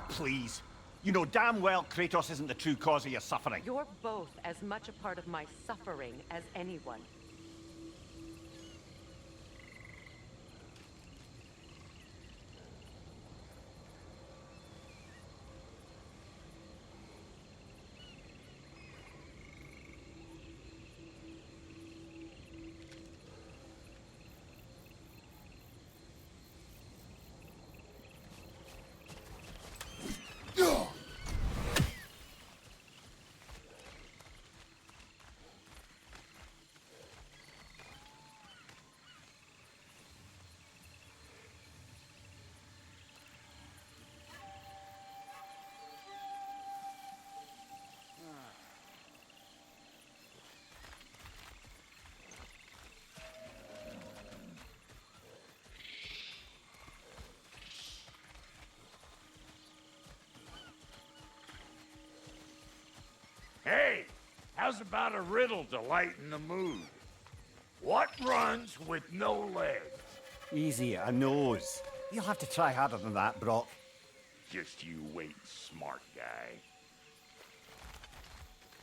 please. You know damn well Kratos isn't the true cause of your suffering. You're both as much a part of my suffering as anyone. Hey, how's about a riddle to lighten the mood? What runs with no legs? Easy, a nose. You'll have to try harder than that, Brock. Just you wait, smart guy.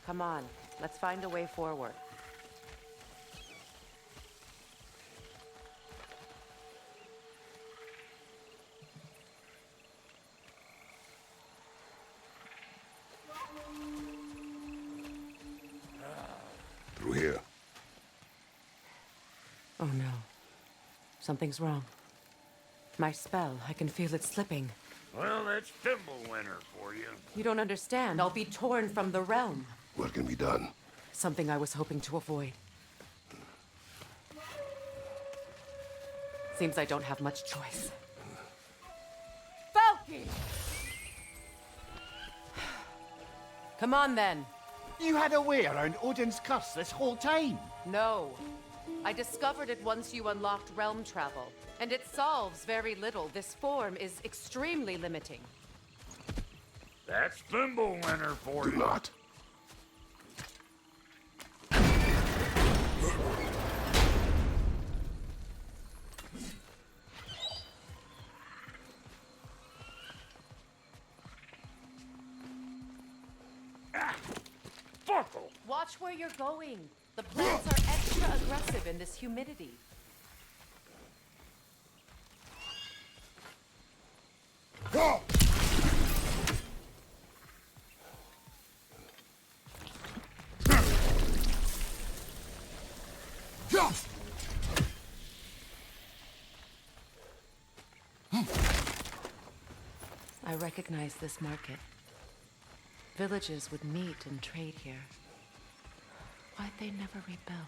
Come on, let's find a way forward. Through here. Oh no. Something's wrong. My spell, I can feel it slipping. Well, that's Thimblewinter for you. You don't understand. I'll be torn from the realm. What can be done? Something I was hoping to avoid. Seems I don't have much choice. Falky! Come on then. You had a way around Odin's curse this whole time. No. I discovered it once you unlocked realm travel, and it solves very little. This form is extremely limiting. That's Thimblewinter for Do you. not. Fuckle! Watch where you're going. The plants are extra aggressive in this humidity. I recognize this market. Villages would meet and trade here. Why'd they never rebuild?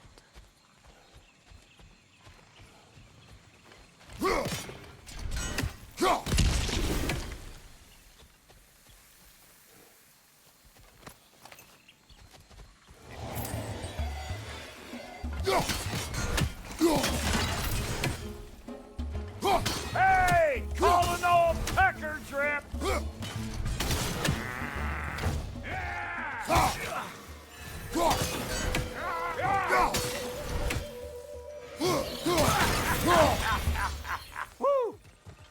Hey! Calling all pecker drip! Woo!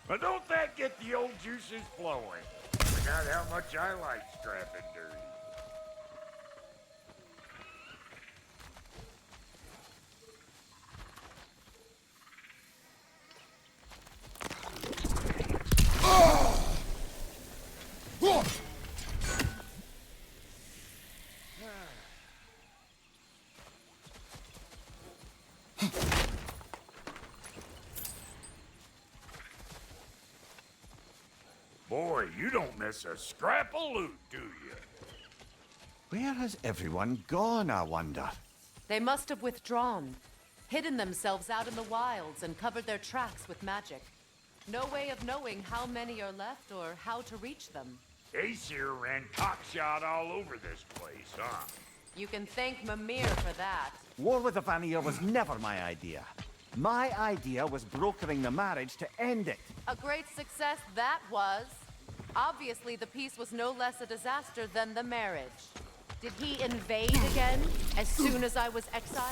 But don't that get the old juices flowing? Forgot how much I like strapping dirty. Boy, you don't miss a scrap of loot, do you? Where has everyone gone, I wonder? They must have withdrawn, hidden themselves out in the wilds and covered their tracks with magic. No way of knowing how many are left or how to reach them. Aesir ran cockshot all over this place, huh? You can thank Mimir for that. War with the Vanir was never my idea. My idea was brokering the marriage to end it. A great success that was. Obviously, the peace was no less a disaster than the marriage. Did he invade again as soon as I was exiled?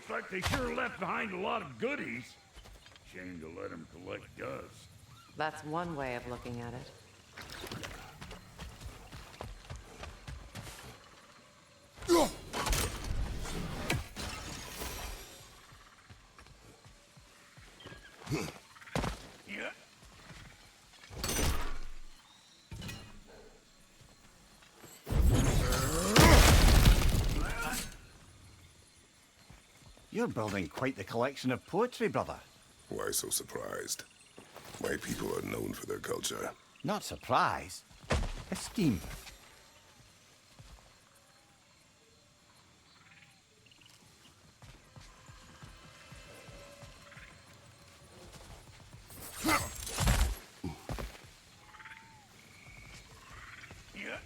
Looks like they sure left behind a lot of goodies. Shame to let them collect dust. That's one way of looking at it. Yeah. You're building quite the collection of poetry, brother. Why so surprised? My people are known for their culture. Not surprise. Esteem. Yeah.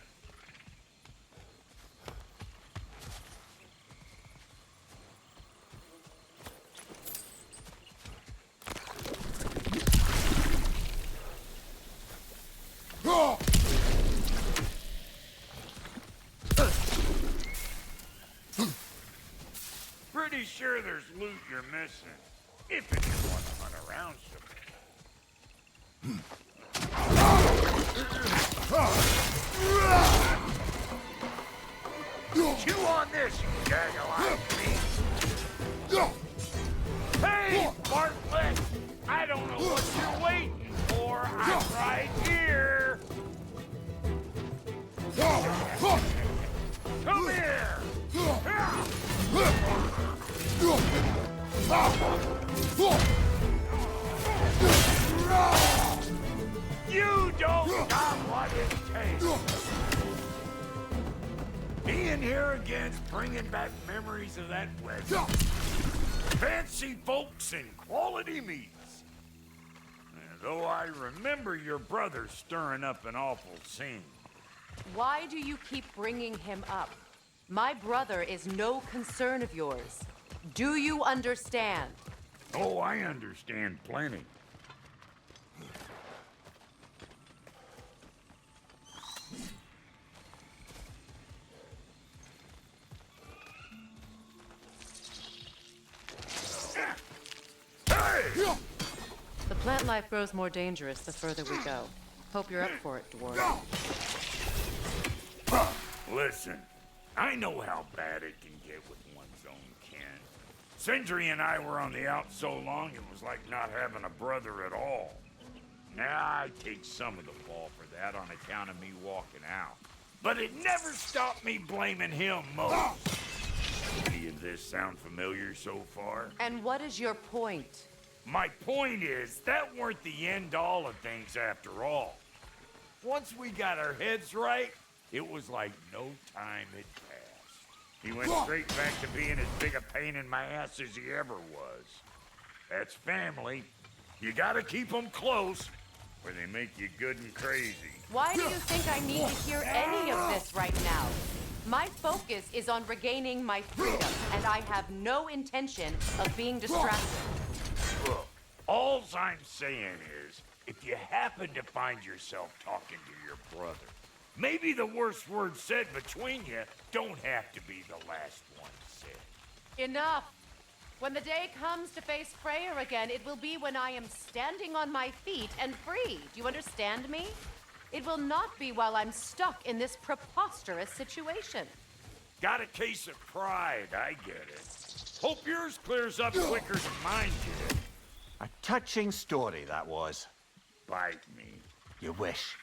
Pretty sure there's loot you're missing. If it didn't want to hunt around somewhere. Chew on this, you gaggle-eyed beast. Hey, Bartlett! I don't know what you're waiting for. I'm right here. Come here. You don't got what it takes. Being here again's bringing back memories of that wedding. Fancy folks and quality meats. Though I remember your brother stirring up an awful scene. Why do you keep bringing him up? My brother is no concern of yours. Do you understand? Oh, I understand plenty. Hey! The plant life grows more dangerous the further we go. Hope you're up for it, dwarf. Listen, I know how bad it can get with one's own kin. Sindri and I were on the out so long it was like not having a brother at all. Now I take some of the fall for that on account of me walking out. But it never stopped me blaming him most. Any of this sound familiar so far? And what is your point? My point is, that weren't the end-all of things after all. Once we got our heads right, it was like no time had passed. He went straight back to being as big a pain in my ass as he ever was. That's family. You gotta keep them close, or they make you good and crazy. Why do you think I need to hear any of this right now? My focus is on regaining my freedom, and I have no intention of being distracted. Look, all I'm saying is, if you happen to find yourself talking to your brother, maybe the worst word said between you don't have to be the last one said. Enough! When the day comes to face Freyr again, it will be when I am standing on my feet and free. Do you understand me? It will not be while I'm stuck in this preposterous situation. Got a case of pride, I get it. Hope yours clears up quicker than mine did. A touching story, that was. Bite me. You wish.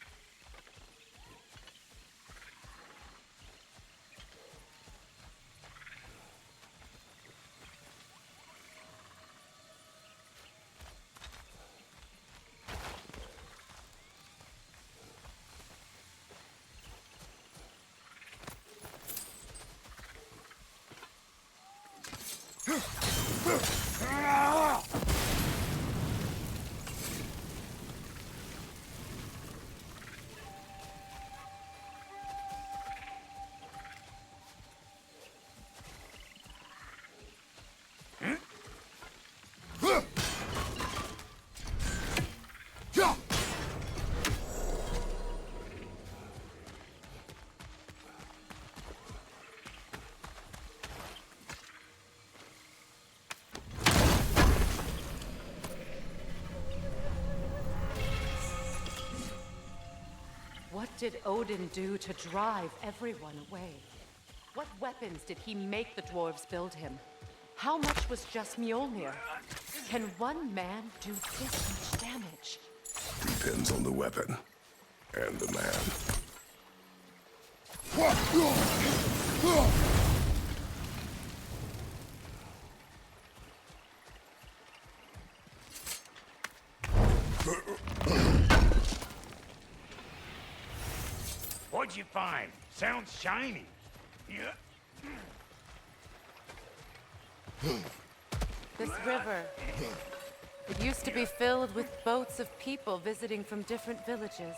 did Odin do to drive everyone away? What weapons did he make the dwarves build him? How much was just Mjolnir? Can one man do this much damage? Depends on the weapon and the man. What'd you find? Sounds shiny. Yeah. This river. It used to be filled with boats of people visiting from different villages.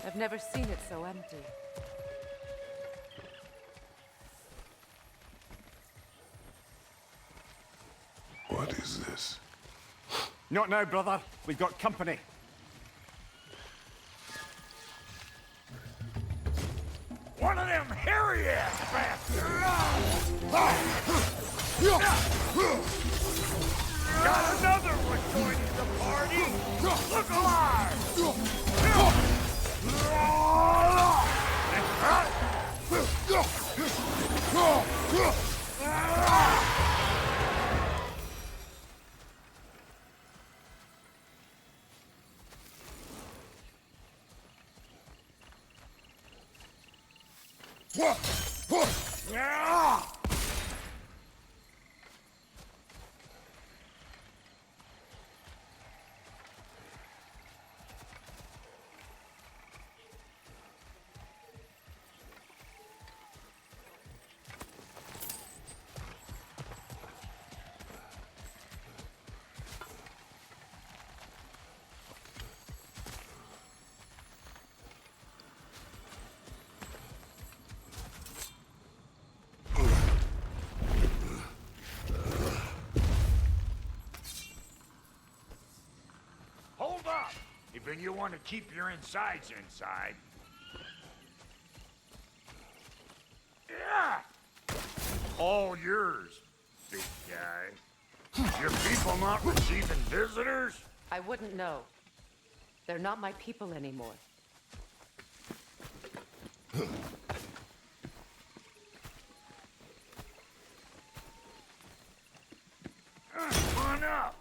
I've never seen it so empty. What is this? Not now, brother. We've got company. One of them hairy-ass bastards! Got another one joining the party! Look alive! Yeah! Hold up! If you want to keep your insides inside. Yeah! All yours, big guy. Your people not receiving visitors? I wouldn't know. They're not my people anymore. Come on up.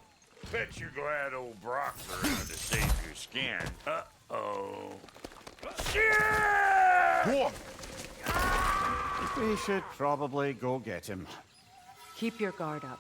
Bet you're glad old Brock's around to save your skin. Uh-oh. Shit! We should probably go get him. Keep your guard up.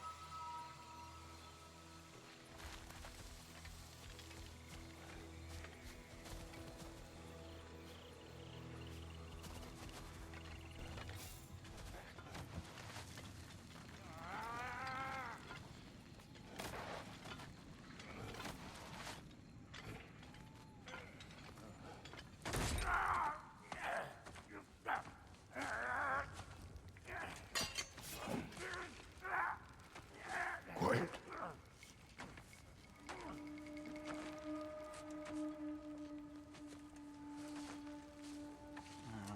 Quiet.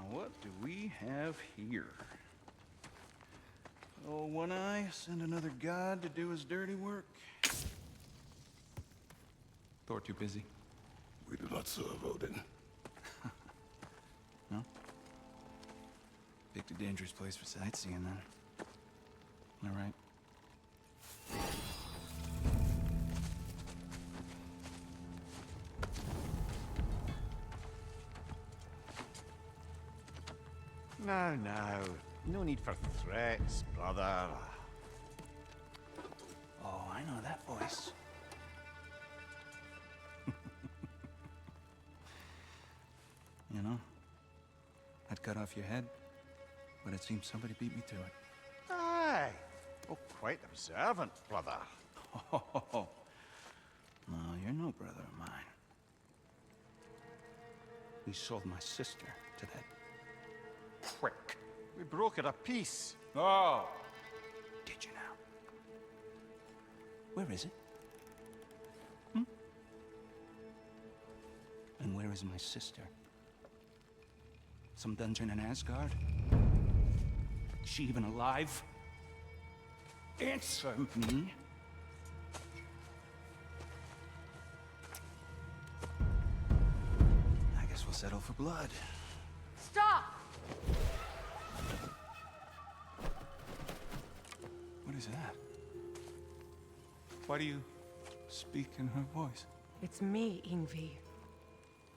What do we have here? Oh, One Eye, send another god to do his dirty work. Thor too busy. We do not serve Odin. No? Picked a dangerous place for sightseeing, then. All right. Now, now. No need for threats, brother. Oh, I know that voice. You know, I'd cut off your head, but it seems somebody beat me to it. Aye. Oh, quite observant, brother. Oh, no, you're no brother of mine. We sold my sister to that prick. We brokered a peace. Oh! Did you now? Where is it? And where is my sister? Some dungeon in Asgard? Is she even alive? Answer me. I guess we'll settle for blood. Stop! What is that? Why do you speak in her voice? It's me, Ingvi.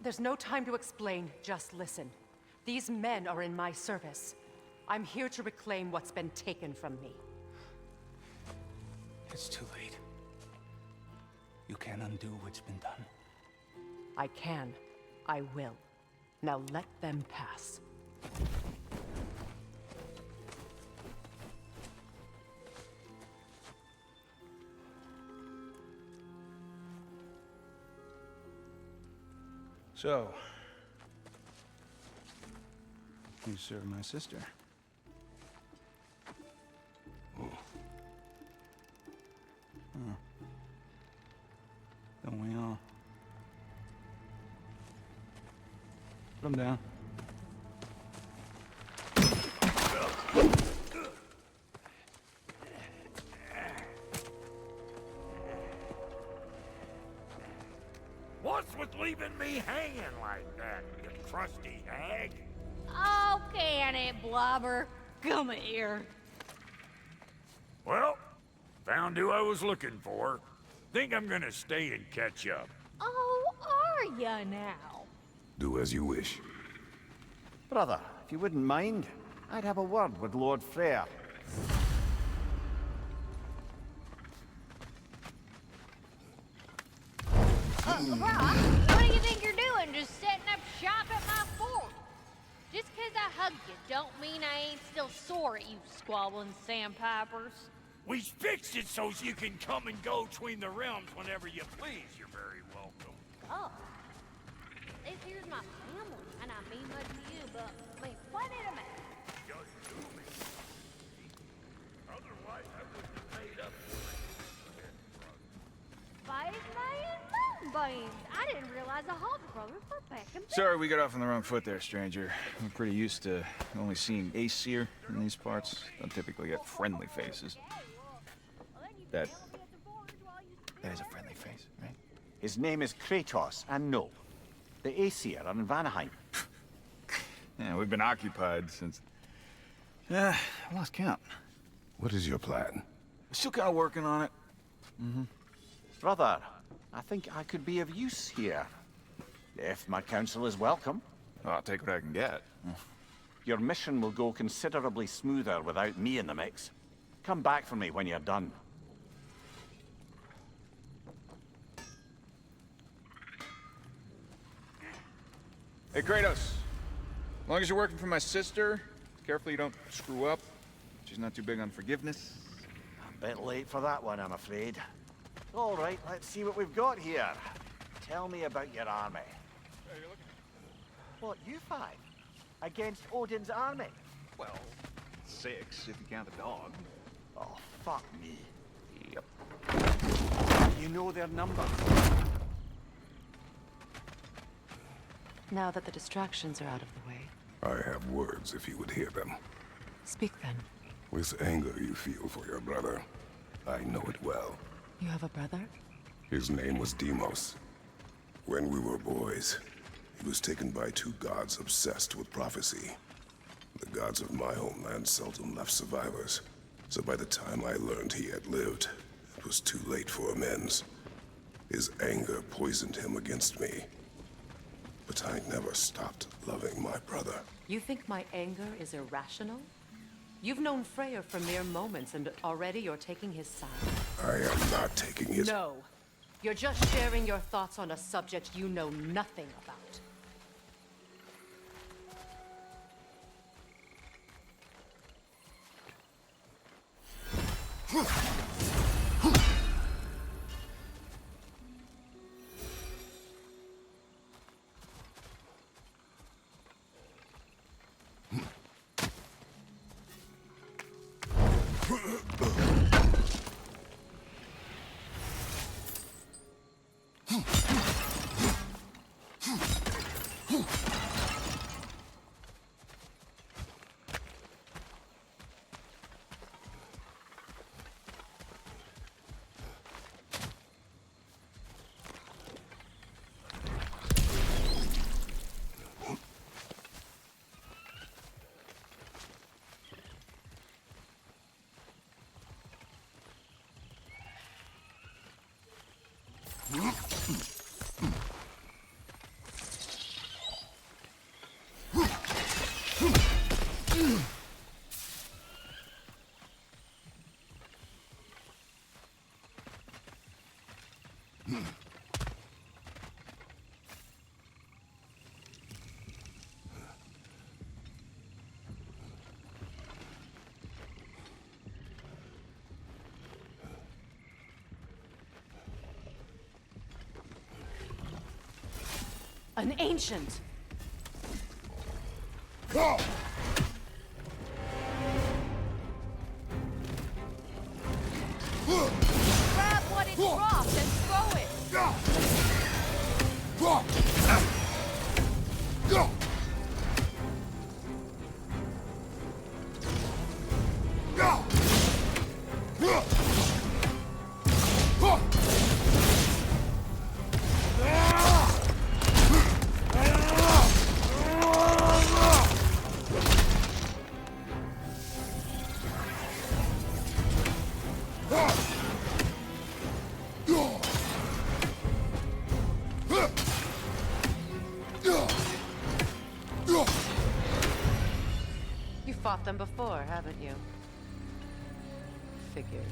There's no time to explain, just listen. These men are in my service. I'm here to reclaim what's been taken from me. It's too late. You can't undo what's been done. I can. I will. Now let them pass. So, you serve my sister. Don't we all? Put him down. What's with leaving me hanging like that, you crusty hag? Oh, can it, Blobber? Come here. Well, found who I was looking for. Think I'm gonna stay and catch up. Oh, are ya now? Do as you wish. Brother, if you wouldn't mind, I'd have a word with Lord Freyr. LeBron, what do you think you're doing? Just setting up shop at my fort? Just 'cause I hugged you don't mean I ain't still sore at you squabbling sandpipers. We fixed it so you can come and go between the realms whenever you please. You're very welcome. Oh. This here's my family, and I mean much to you, but I mean, what did I make? Just do me. Otherwise, I wouldn't have made up for it. Spice Man Moonbeams. I didn't realize the Hawk brothers were back in Sorry we got off on the wrong foot there, stranger. We're pretty used to only seeing Aesir in these parts. Don't typically get friendly faces. That is a friendly face, right? His name is Kratos, and no, the Aesir are in Vanaheim. Yeah, we've been occupied since... I lost count. What is your plan? Still kind of working on it. Brother, I think I could be of use here. If my counsel is welcome. Well, I'll take what I can get. Your mission will go considerably smoother without me in the mix. Come back for me when you're done. Hey, Kratos. As long as you're working for my sister, careful you don't screw up. She's not too big on forgiveness. A bit late for that one, I'm afraid. All right, let's see what we've got here. Tell me about your army. What, you five? Against Odin's army? Well, 6 if you count the dog. Oh, fuck me. Yep. You know their numbers. Now that the distractions are out of the way, I have words if you would hear them. speak then. With anger you feel for your brother, I know it well. You have a brother? His name was Deimos. When we were boys, he was taken by 2 gods obsessed with prophecy. The gods of my homeland seldom left survivors, so by the time I learned he had lived, it was too late for amends. His anger poisoned him against me. But I never stopped loving my brother. You think my anger is irrational? You've known Freyr for mere moments, and already you're taking his side. I am not taking his... No. You're just sharing your thoughts on a subject you know nothing about. An ancient. Go! Grab what it dropped and throw it. You fought them before, haven't you? Figures.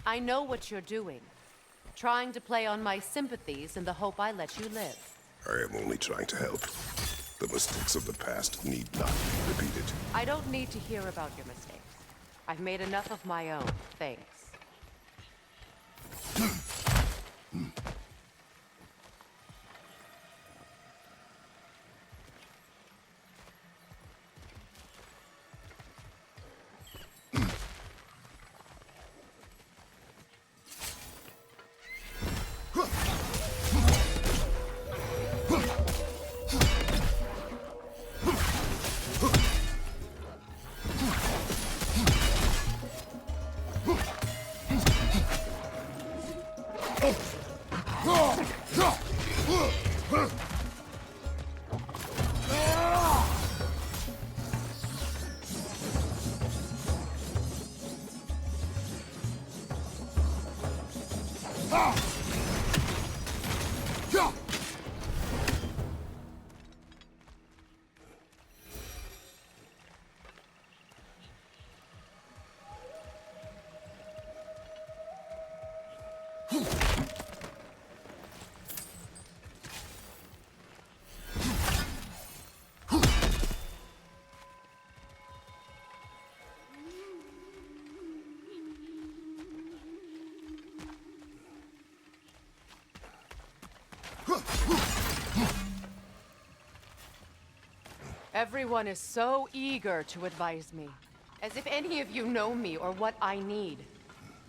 I know what you're doing. Trying to play on my sympathies in the hope I let you live. I am only trying to help. The mistakes of the past need not be repeated. I don't need to hear about your mistakes. I've made enough of my own, thanks. Everyone is so eager to advise me, as if any of you know me or what I need.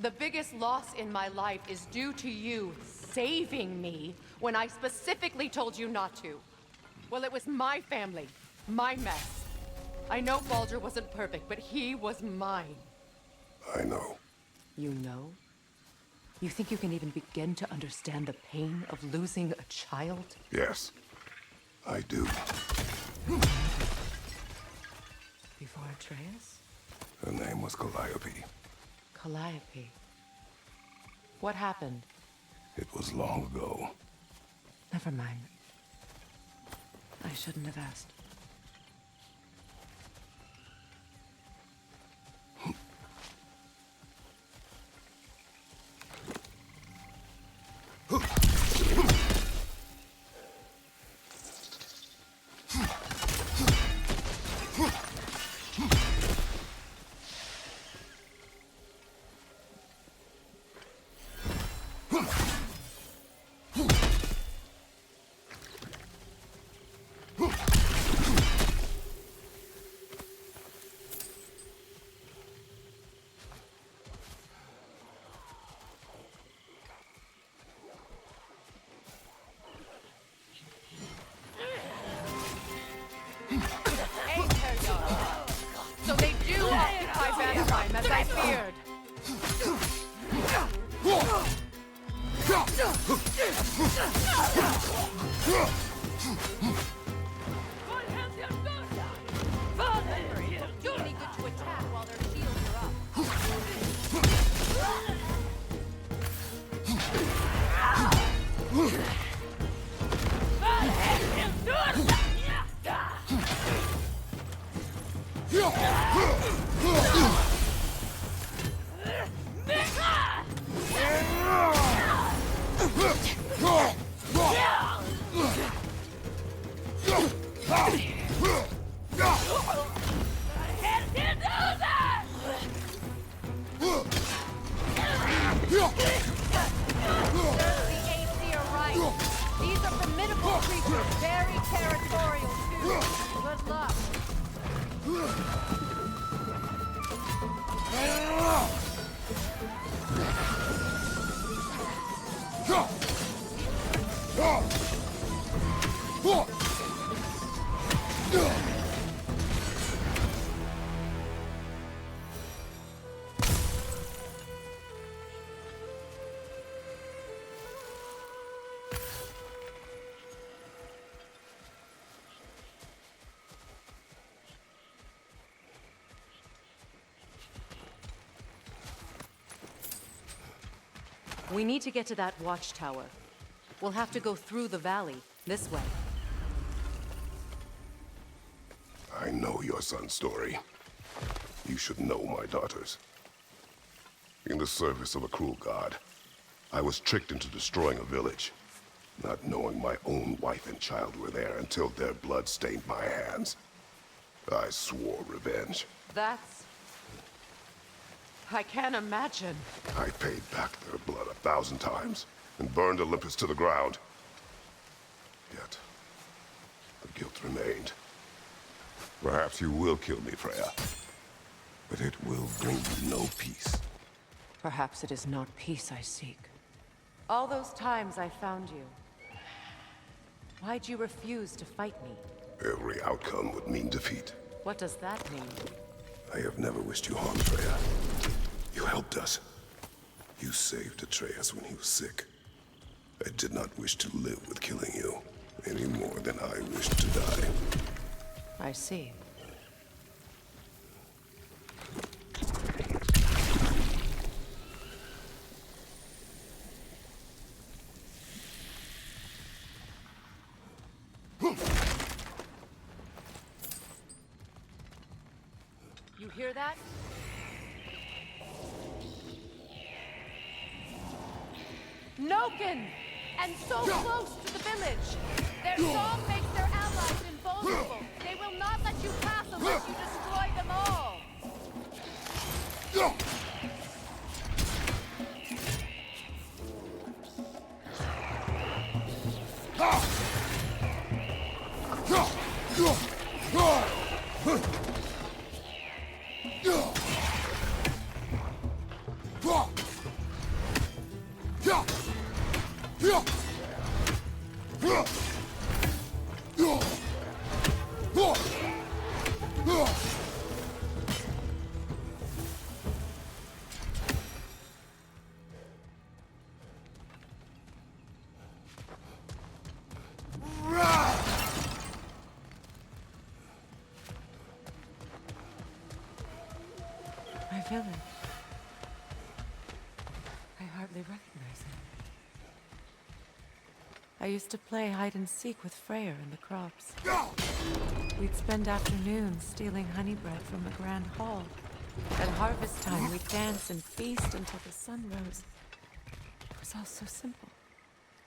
The biggest loss in my life is due to you saving me when I specifically told you not to. Well, it was my family, my mess. I know Baldur wasn't perfect, but he was mine. I know. You know? You think you can even begin to understand the pain of losing a child? Yes, I do. Before Atreus? Her name was Calliope. Calliope. What happened? It was long ago. Never mind. I shouldn't have asked. beard. Do any good to attack while their shields are up. The AC are right. These are formidable creatures, very territorial too. Good luck. We need to get to that watchtower. We'll have to go through the valley, this way. I know your son's story. You should know my daughter's. In the service of a cruel god, I was tricked into destroying a village, not knowing my own wife and child were there until their blood stained my hands. I swore revenge. That's... I can't imagine. I paid back their blood 1,000 times and burned Olympus to the ground. Yet, the guilt remained. Perhaps you will kill me, Freya, but it will bring you no peace. Perhaps it is not peace I seek. All those times I found you, why'd you refuse to fight me? Every outcome would mean defeat. What does that mean? I have never wished you harm, Freya. You helped us. You saved Atreus when he was sick. I did not wish to live with killing you, any more than I wished to die. I see. You hear that? Noken! And so close to the village! Their song makes their allies invulnerable. They will not let you pass unless you destroy them all! My village. I hardly recognize it. I used to play hide and seek with Freyr in the crops. We'd spend afternoons stealing honey bread from the grand hall. At harvest time, we'd dance and feast until the sun rose. It was all so simple.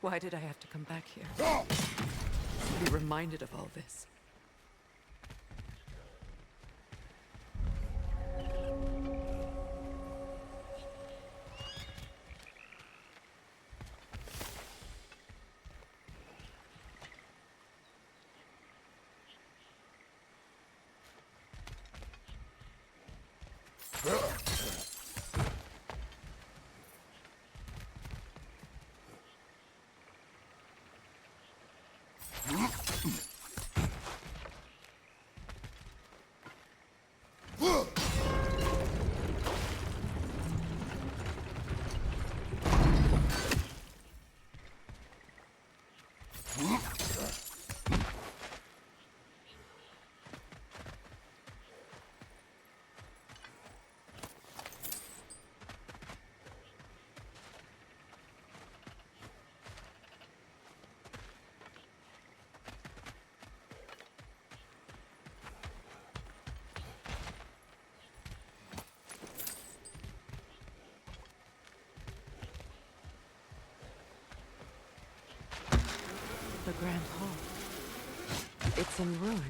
Why did I have to come back here? To be reminded of all this. Grand Hall. It's in ruin.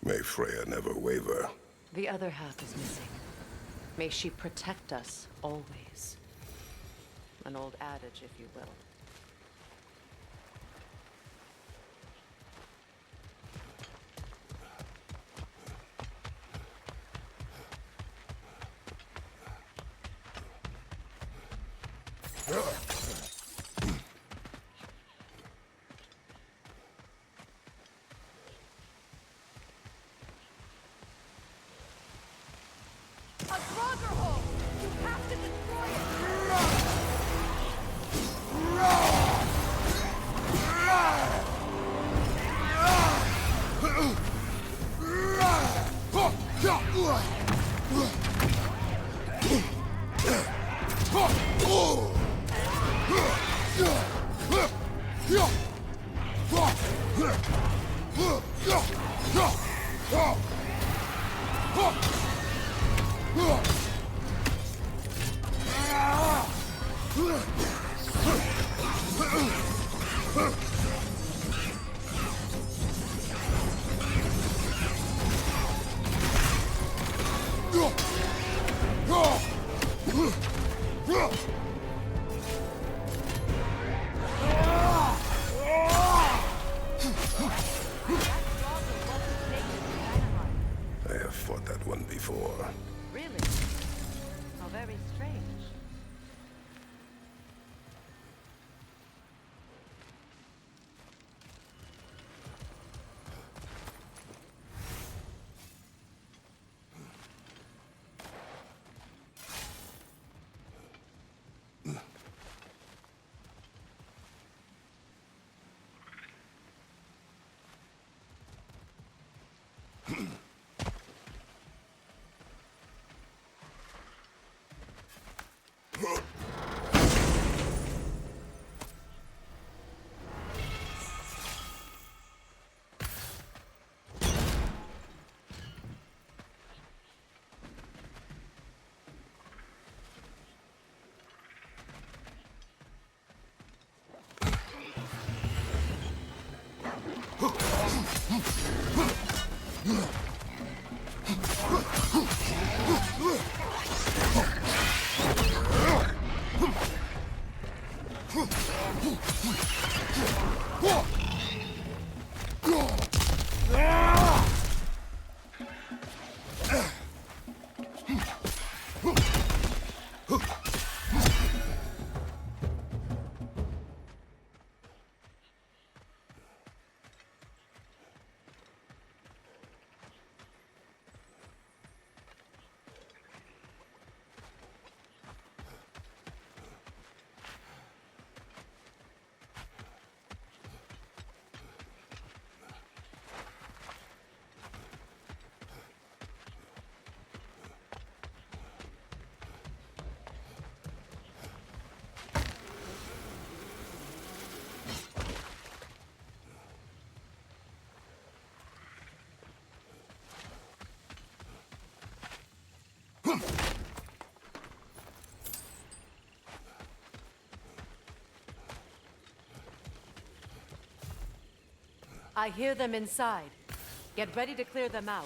May Freya never waver. The other half is missing. May she protect us always. An old adage, if you will. A Draugr! You have to destroy I have fought that one before. Really? How very strange. I hear them inside. Get ready to clear them out.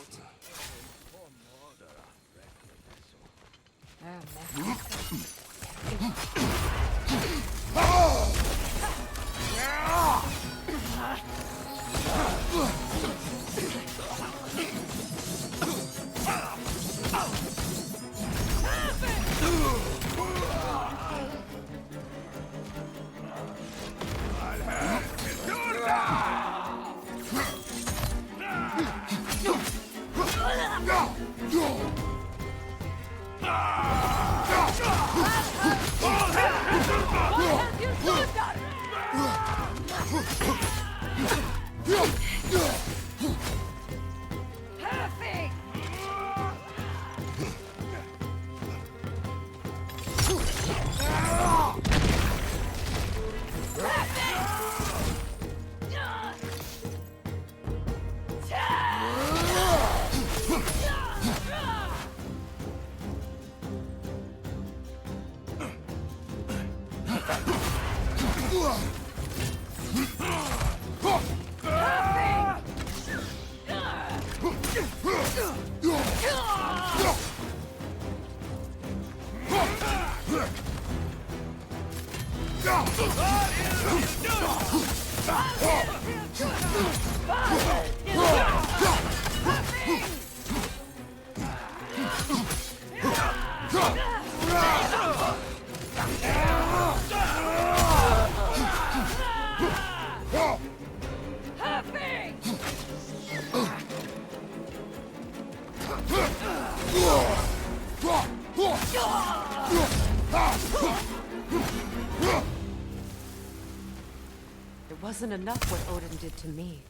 It wasn't enough what Odin did to me.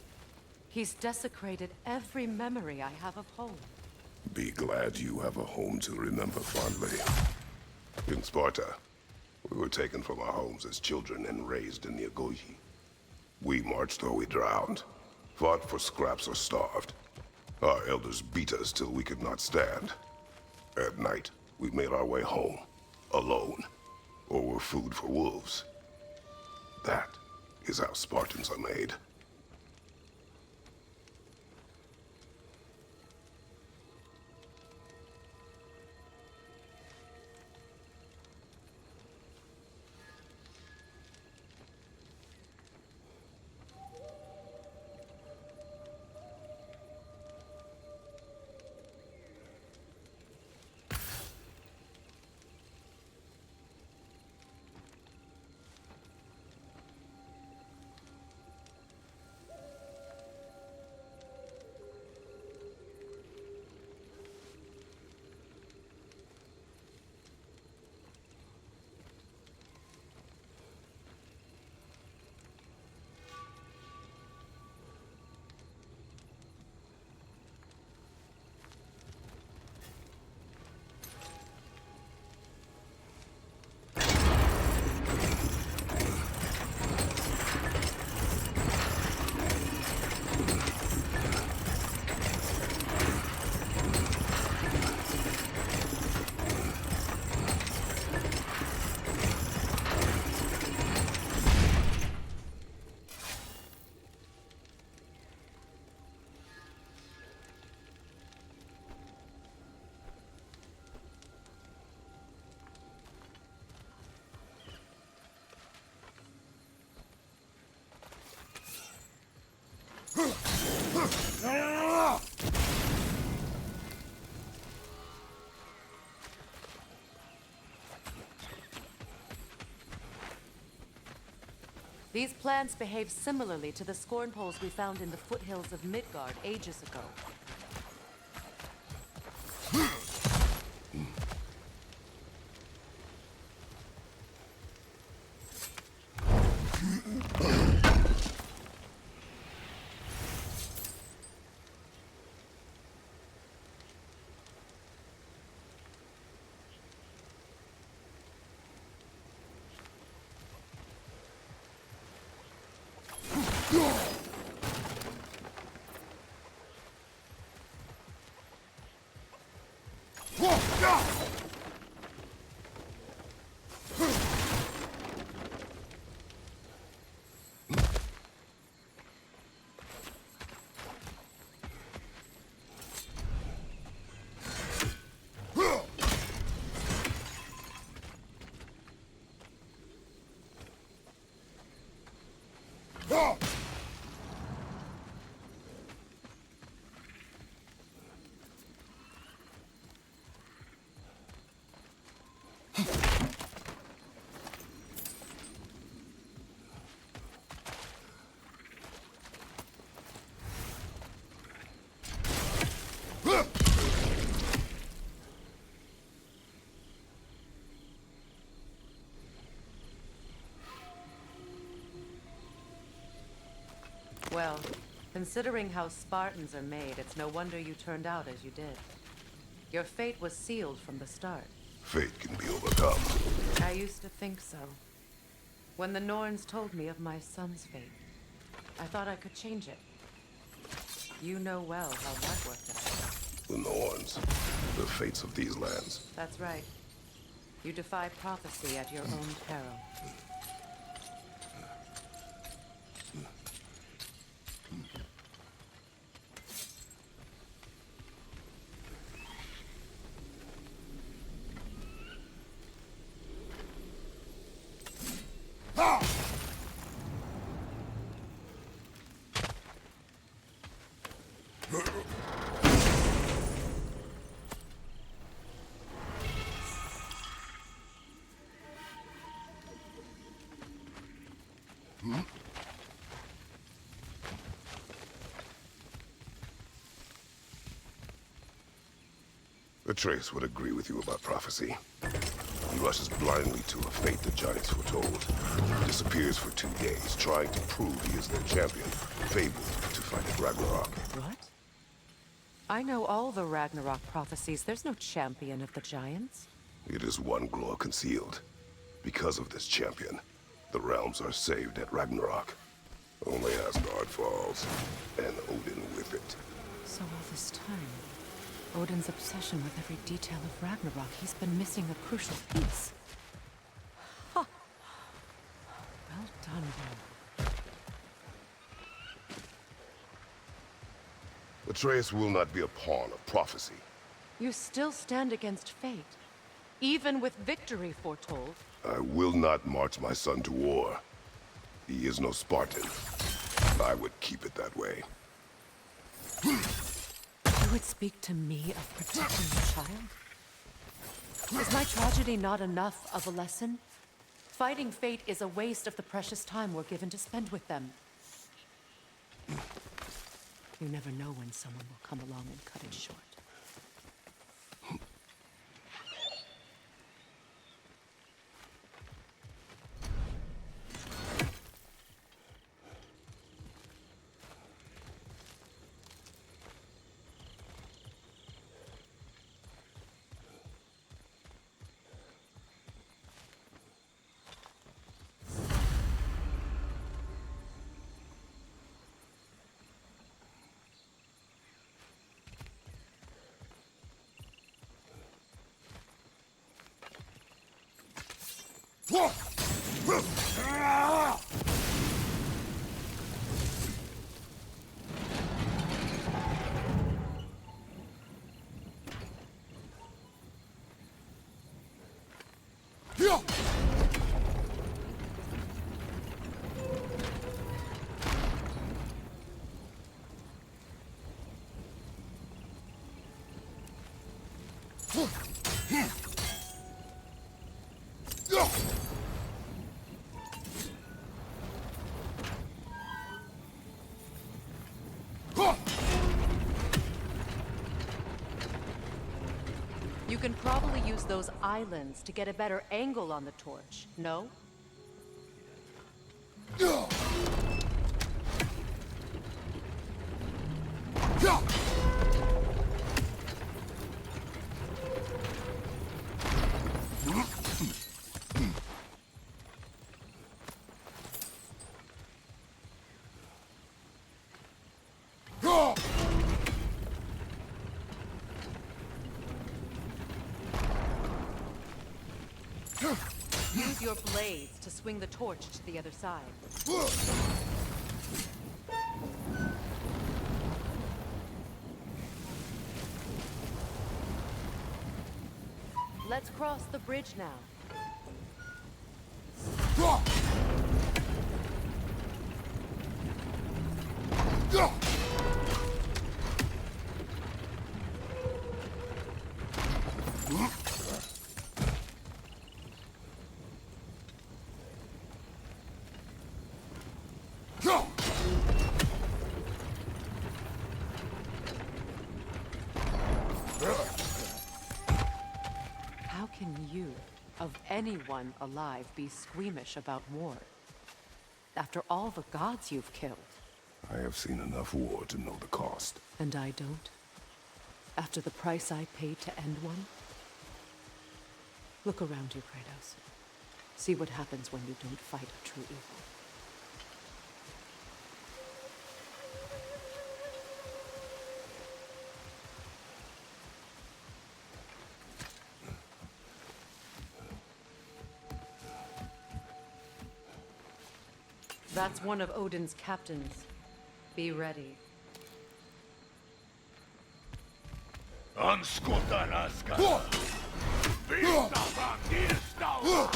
He's desecrated every memory I have of home. Be glad you have a home to remember fondly. In Sparta, we were taken from our homes as children and raised in the Agogi. We marched or we drowned, fought for scraps or starved. Our elders beat us till we could not stand. At night, we made our way home, alone, or were food for wolves. That is how Spartans are made. These plants behave similarly to the scorn poles we found in the foothills of Midgard ages ago. Well, considering how Spartans are made, it's no wonder you turned out as you did. Your fate was sealed from the start. Fate can be overcome. I used to think so. When the Norns told me of my son's fate, I thought I could change it. You know well how that worked out. The Norns, the fates of these lands. That's right. You defy prophecy at your own peril. Atreus would agree with you about prophecy. He rushes blindly to a fate the giants foretold. Disappears for 2 days, trying to prove he is their champion, fabled to fight at Ragnarok. What? I know all the Ragnarok prophecies. There's no champion of the giants. It is one glow concealed. Because of this champion, the realms are saved at Ragnarok. Only Asgard falls, and Odin with it. So all this time, Odin's obsession with every detail of Ragnarok, he's been missing a crucial piece. Huh. Well done, Will. Atreus will not be a pawn of prophecy. You still stand against fate, even with victory foretold. I will not march my son to war. He is no Spartan. I would keep it that way. You would speak to me of protecting the child? Is my tragedy not enough of a lesson? Fighting fate is a waste of the precious time we're given to spend with them. You never know when someone will come along and cut it short. You can probably use those islands to get a better angle on the torch, no? Use your blades to swing the torch to the other side. Let's cross the bridge now. How can you, of anyone alive, be squeamish about war? After all the gods you've killed. I have seen enough war to know the cost. And I don't? After the price I paid to end one? Look around you, Kratos. See what happens when you don't fight a true evil. That's one of Odin's captains. Be ready. Anskotarasca. Vistava, Gistava.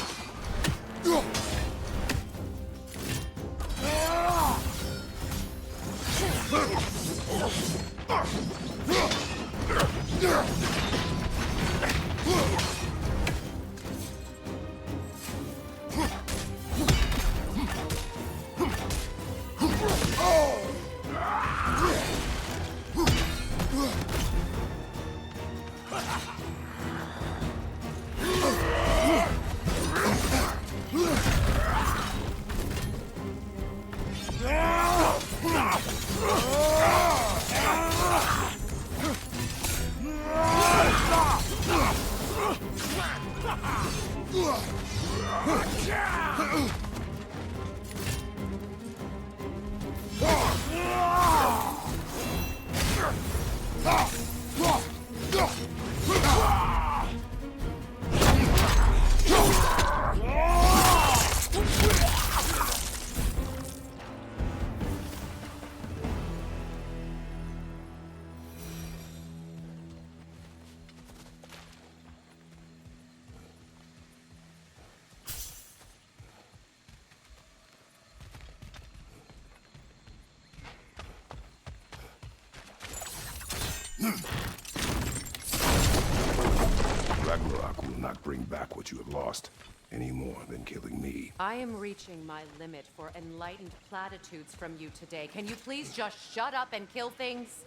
Ragnarok will not bring back what you have lost, any more than killing me. I am reaching my limit for enlightened platitudes from you today. Can you please just shut up and kill things?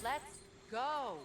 Let's go.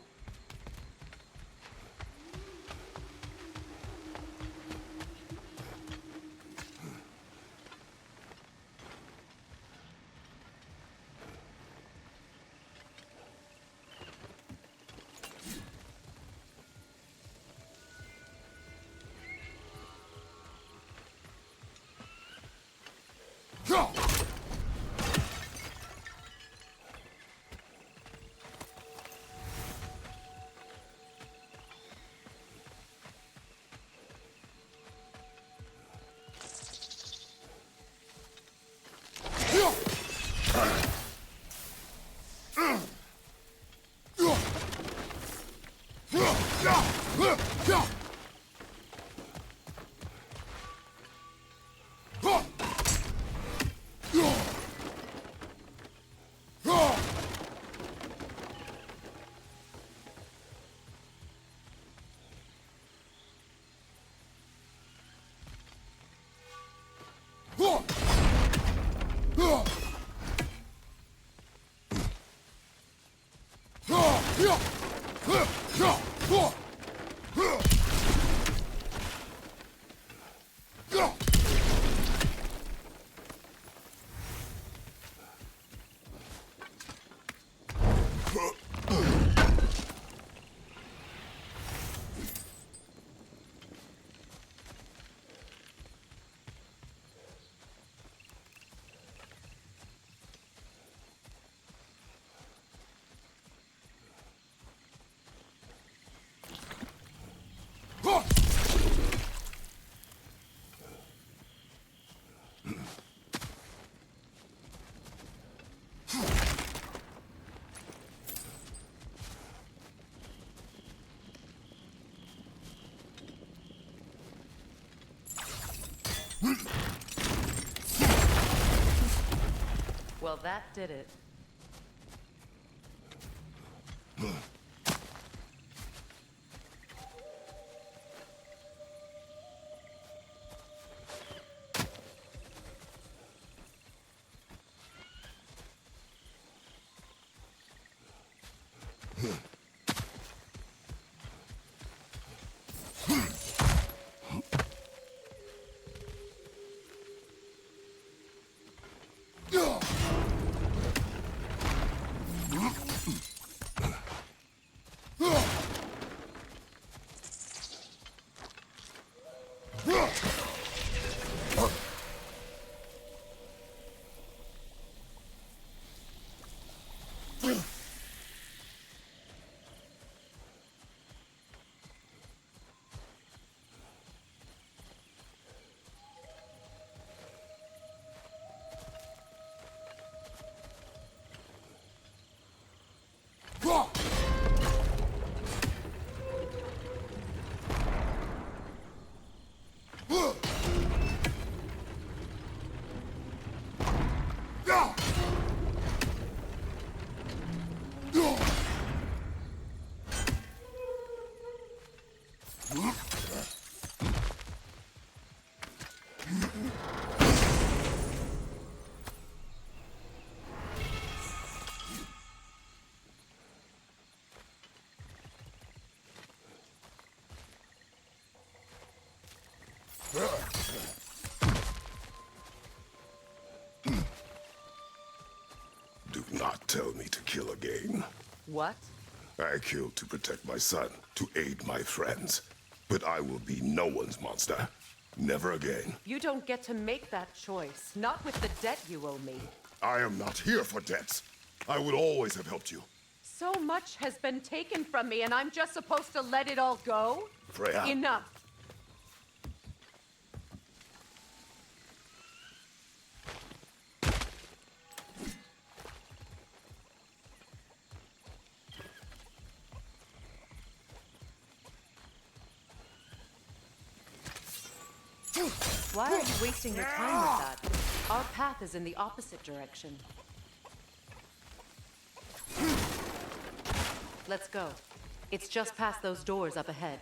Well, that did it. Do not tell me to kill again. What? I killed to protect my son, to aid my friends. But I will be no one's monster. Never again. You don't get to make that choice. Not with the debt you owe me. I am not here for debts. I would always have helped you. So much has been taken from me, and I'm just supposed to let it all go? Freya. Enough. Why are you wasting your time with that? Our path is in the opposite direction. Let's go. It's just past those doors up ahead.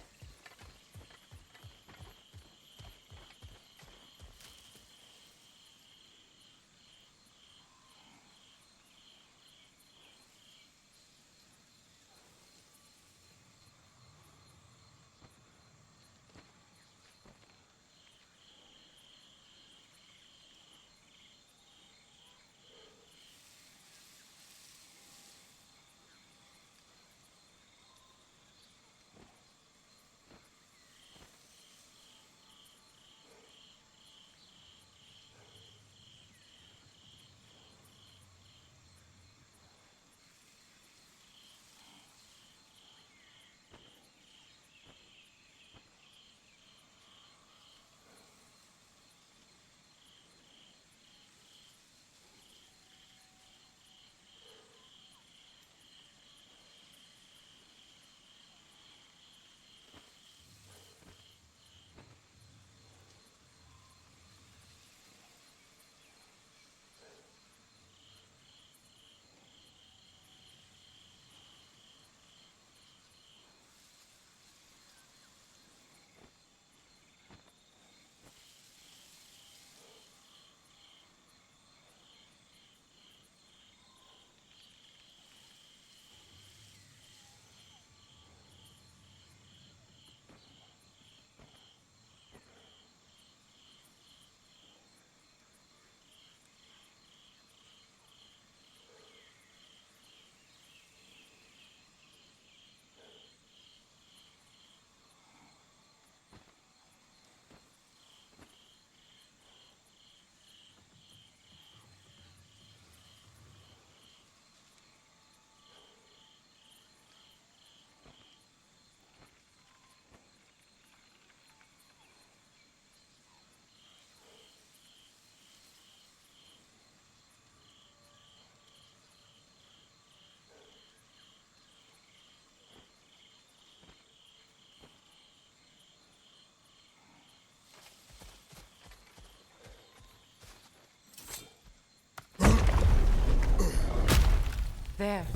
There.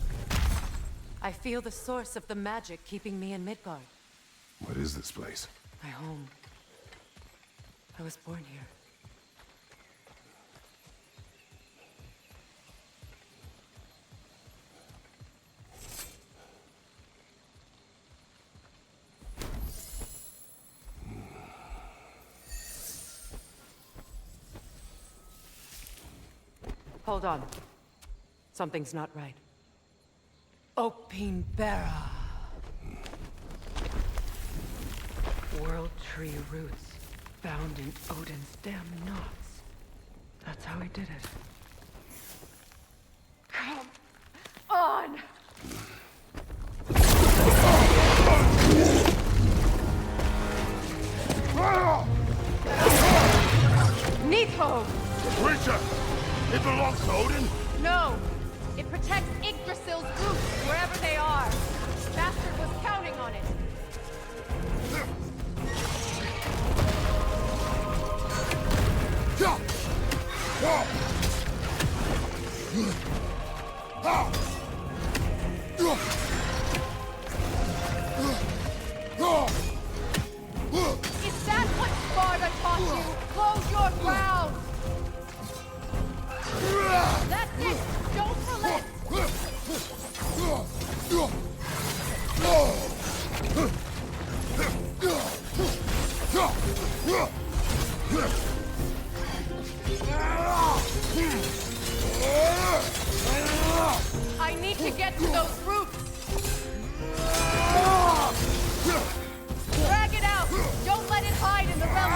I feel the source of the magic keeping me in Midgard. What is this place? My home. I was born here. Hold on. Something's not right. Opinbera. World tree roots found in Odin's damn knots. That's how he did it. Come on! Neathove! Creature! It belongs to Odin? No! It protects Yggdrasil's roots, wherever they are. Bastard was counting on it. Is that what Sparta taught you? Close your ground! That's it! Don't relent! I need to get to those roots! Drag it out! Don't let it hide in the realm!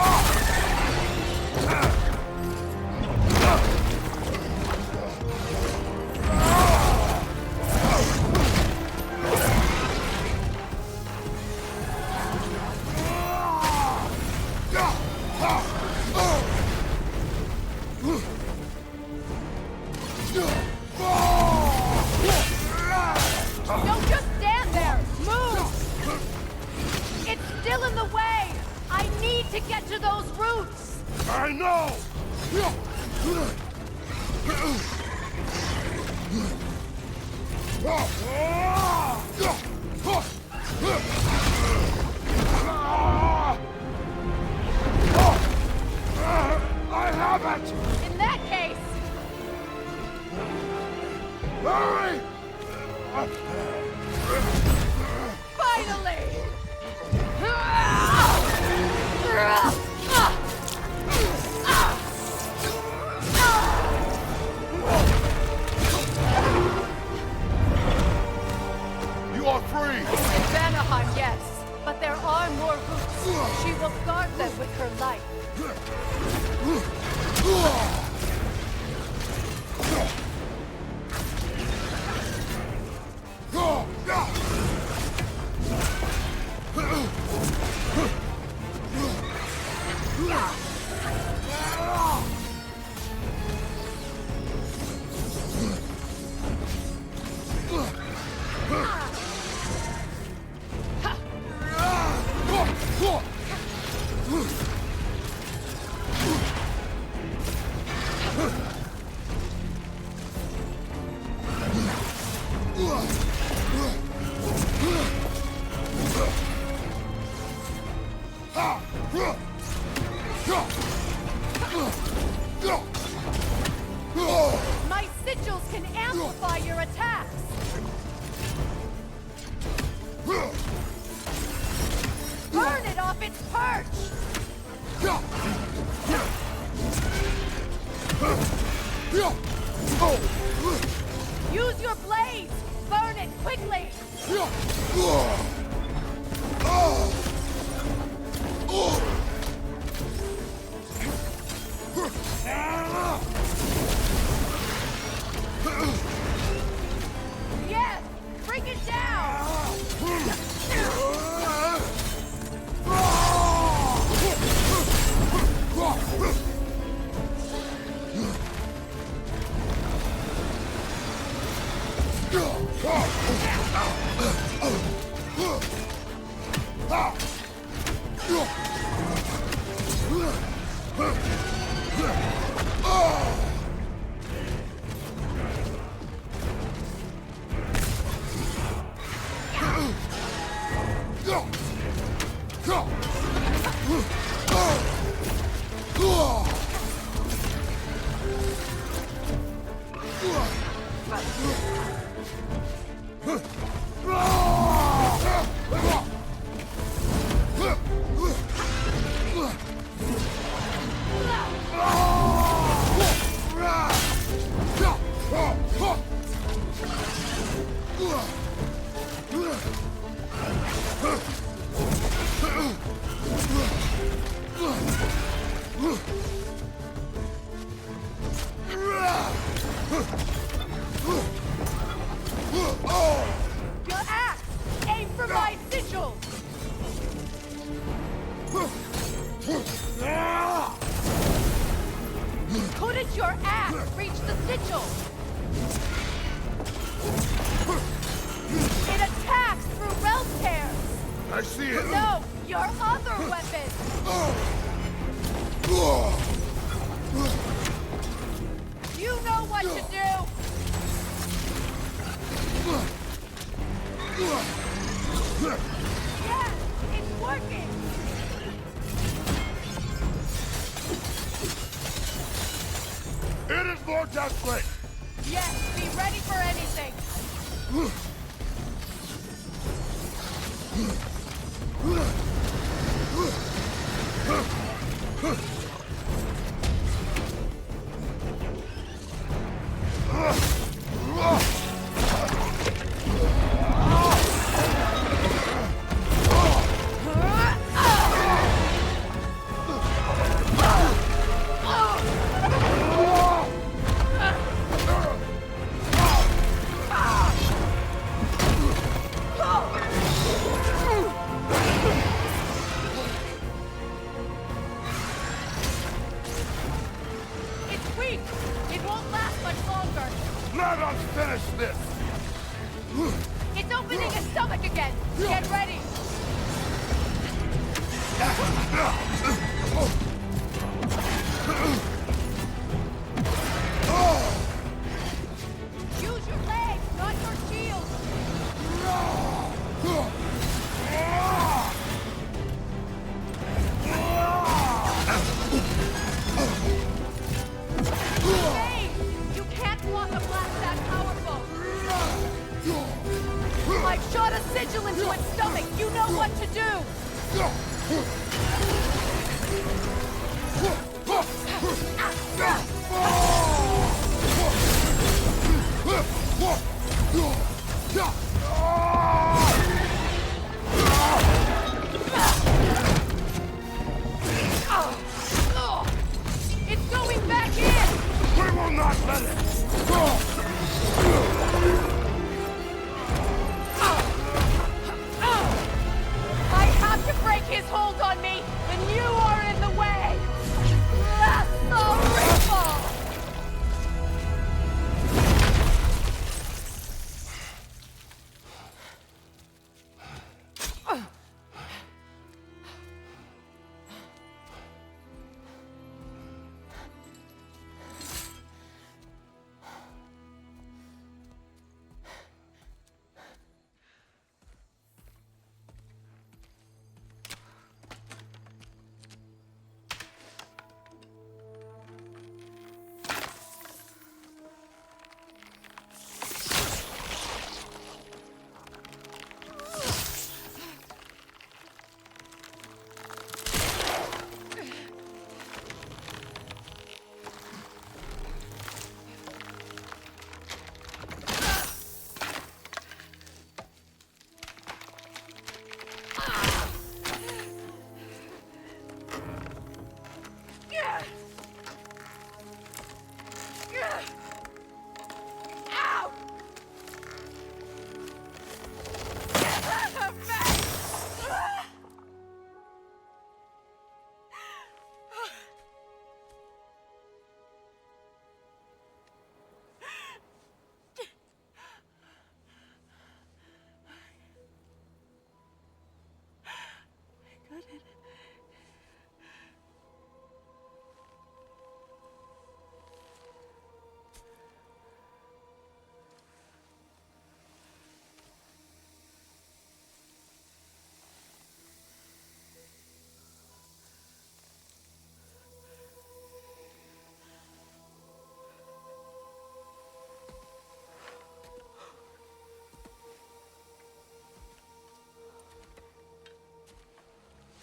I know! I have it! In that case, Hurry! finally! You are free! In Vanaheim, yes, but there are more routes. She will guard them with her life. My sigils can amplify your attacks. Burn it off its perch! Use your blades! Burn it quickly! Yes! Bring it down! Your axe! Aim for my sigil! Couldn't your axe reach the sigil? It attacks through realm tears! I see it! No! Your other weapon! You know what to do! Yes! It's working! It is more desperate! Yes! Be ready for anything! It's weak! It won't last much longer! Let us finish this! It's opening its stomach again! Get ready! sigil into its stomach! You know what to do! It's going back in! We will not let it! I have to break his hold on me, and you are in the way! That's the ripple!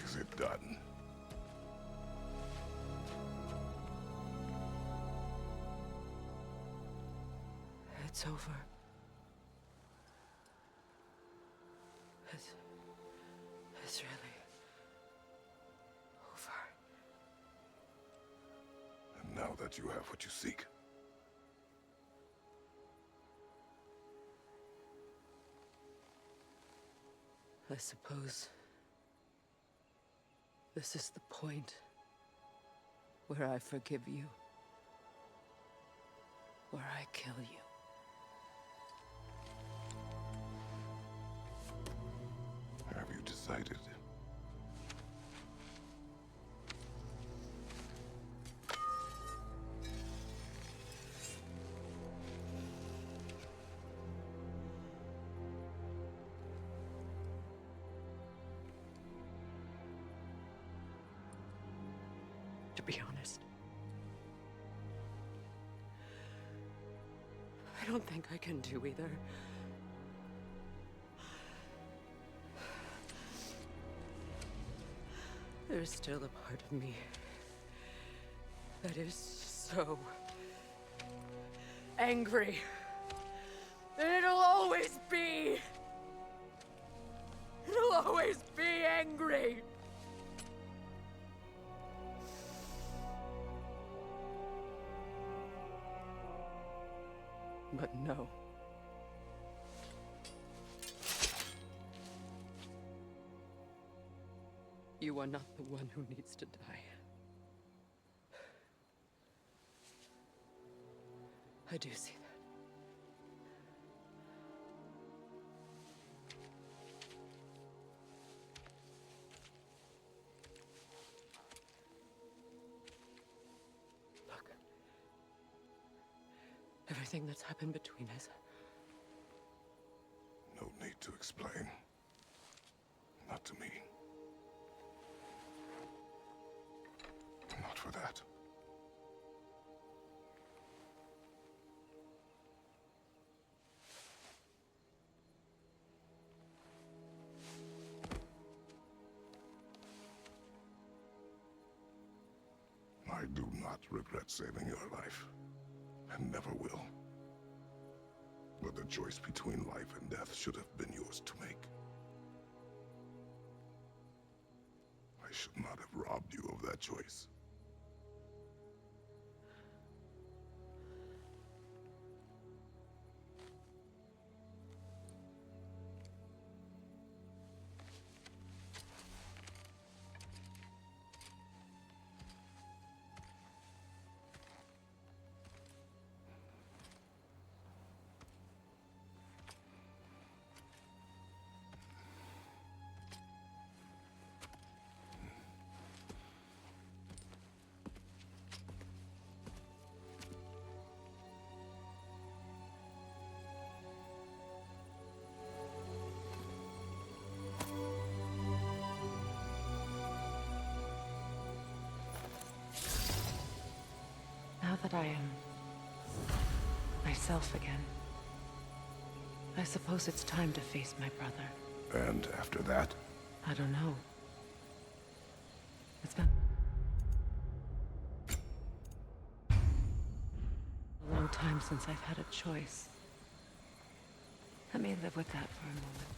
Is it done? It's over. It's really over. And now that you have what you seek, I suppose this is the point where I forgive you, where I kill you. have you decided? To be honest, I don't think I can do either. There's still a part of me that is so angry. And it'll always be. It'll always be angry. But no. You are not the one who needs to die. I do see that. Look. Everything that's happened between us. No need to explain. Not to me. Not for that. not regret saving your life, and never will. But the choice between life and death should have been yours to make. I should not have robbed you of that choice. Now that I am myself again, I suppose it's time to face my brother. And after that? I don't know. It's been a long time since I've had a choice. Let me live with that for a moment.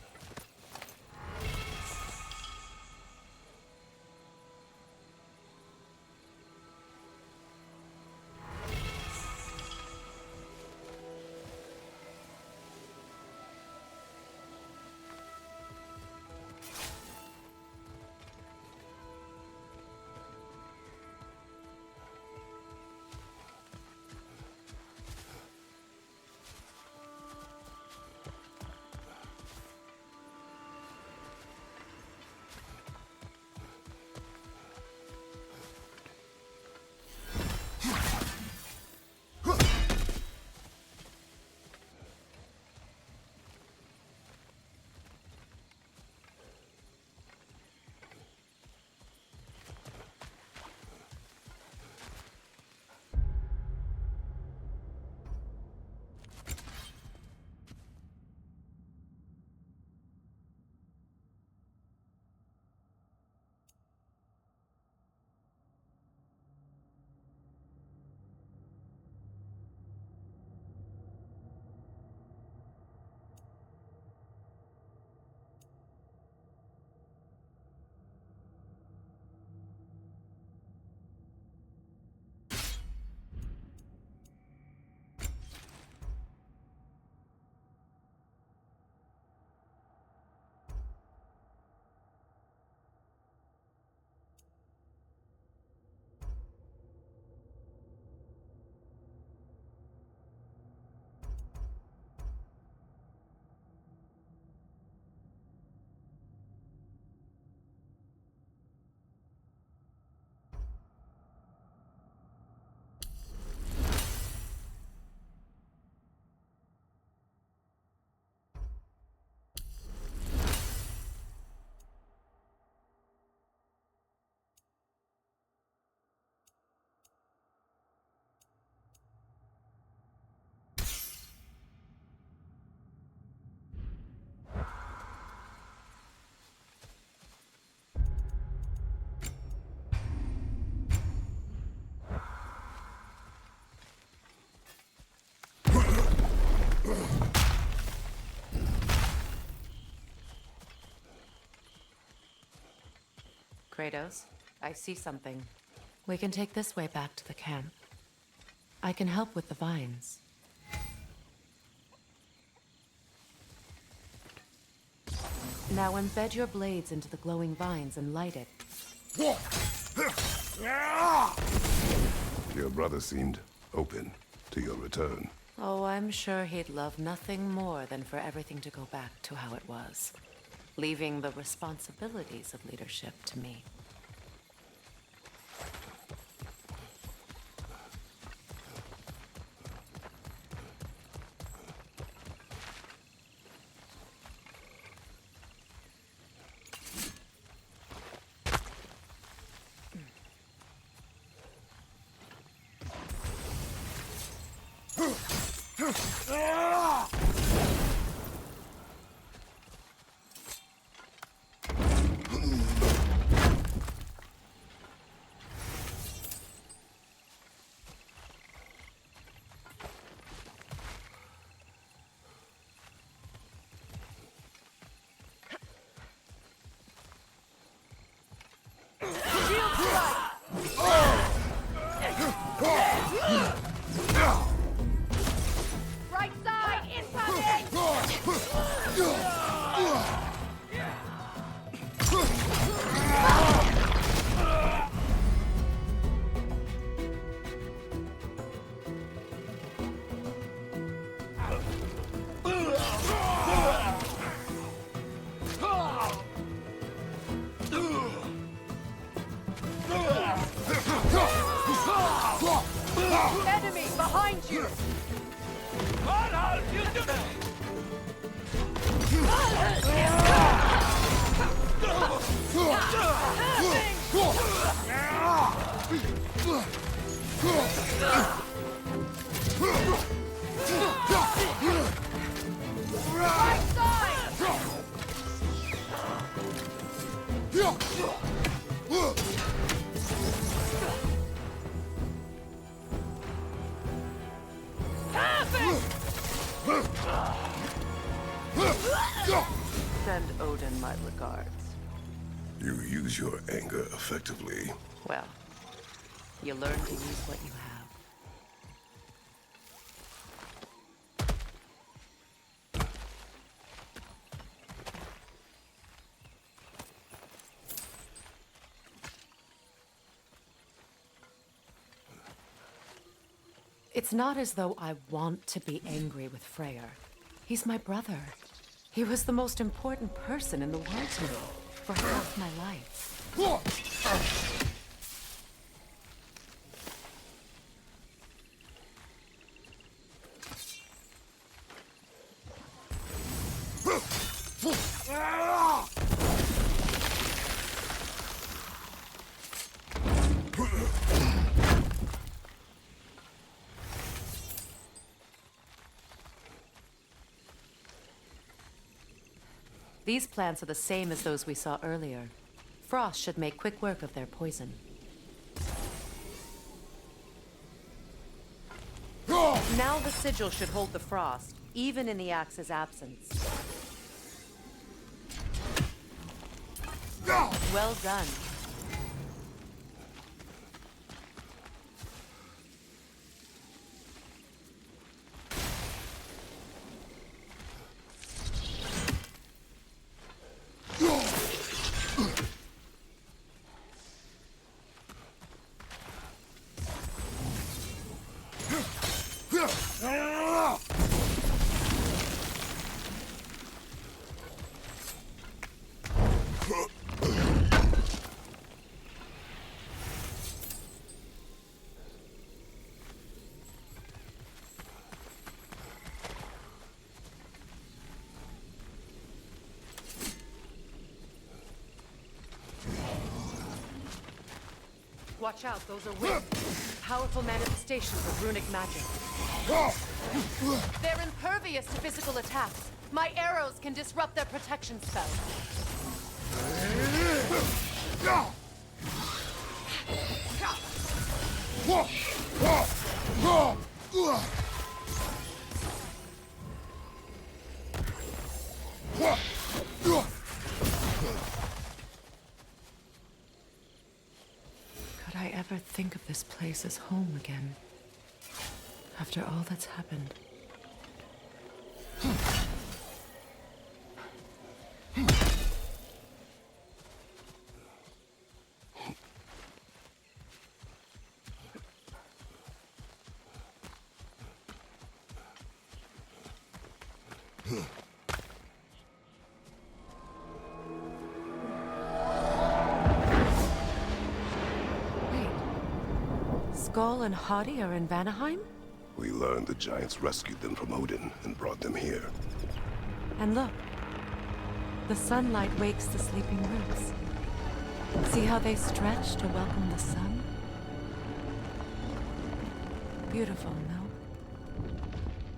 Kratos, I see something. We can take this way back to the camp. I can help with the vines. Now embed your blades into the glowing vines and light it. Your brother seemed open to your return. Oh, I'm sure he'd love nothing more than for everything to go back to how it was, leaving the responsibilities of leadership to me. Enemy behind you! Right side! Send Odin my regards. You use your anger effectively. Well, you learn to use what you have. It's not as though I want to be angry with Freyr. He's my brother. He was the most important person in the world to me for half my life. These plants are the same as those we saw earlier. Frost should make quick work of their poison. Now the sigil should hold the frost, even in the axe's absence. Well done. Watch out, those are winds. Powerful manifestations of runic magic. They're impervious to physical attacks. My arrows can disrupt their protection spell. Could I ever think of this place as home again? After all that's happened. Skull and Hadi are in Vanaheim? We learned the giants rescued them from Odin and brought them here. And look, the sunlight wakes the sleeping roots. See how they stretch to welcome the sun? Beautiful, no?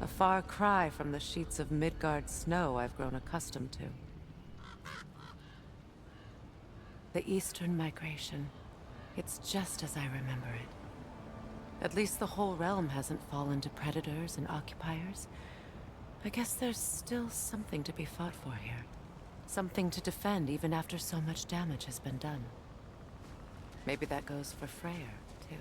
A far cry from the sheets of Midgard snow I've grown accustomed to. The Eastern Migration. It's just as I remember it. At least the whole realm hasn't fallen to predators and occupiers. I guess there's still something to be fought for here. Something to defend even after so much damage has been done. Maybe that goes for Freyr, too.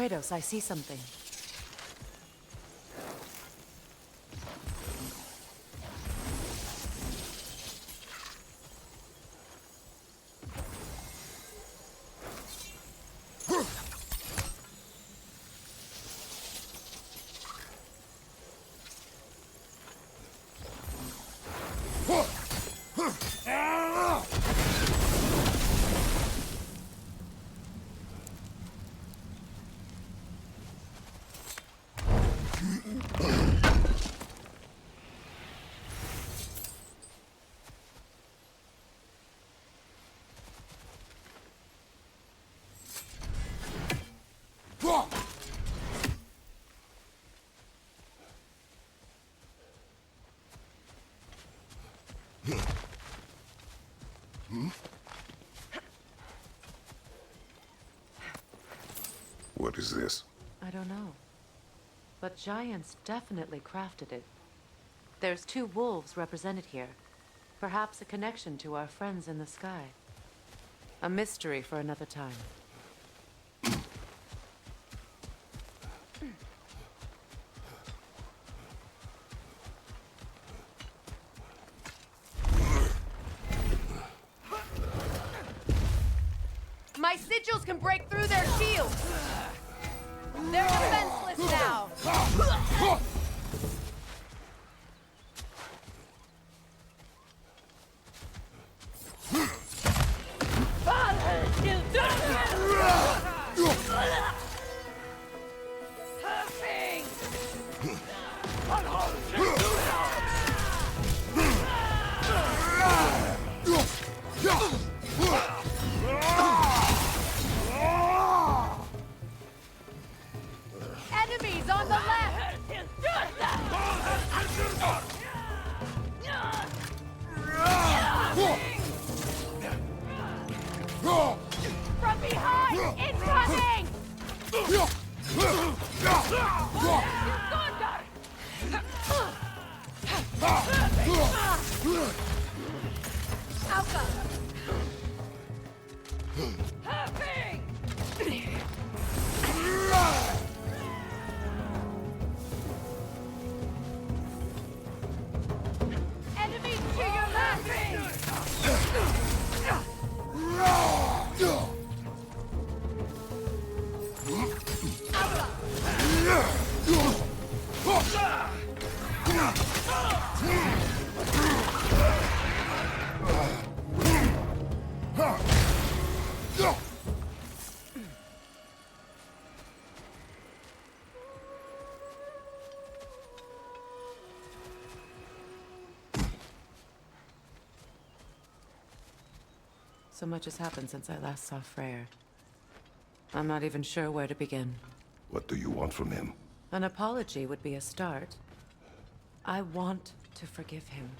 Kratos, I see something. What is this? I don't know. But giants definitely crafted it. There's 2 wolves represented here. Perhaps a connection to our friends in the sky. A mystery for another time. My sigils can break through their shields! They're defenseless now! Enemies on the left! From behind! Incoming! Alpha! Enemies to your left! So much has happened since I last saw Freyr. I'm not even sure where to begin. What do you want from him? An apology would be a start. I want to forgive him.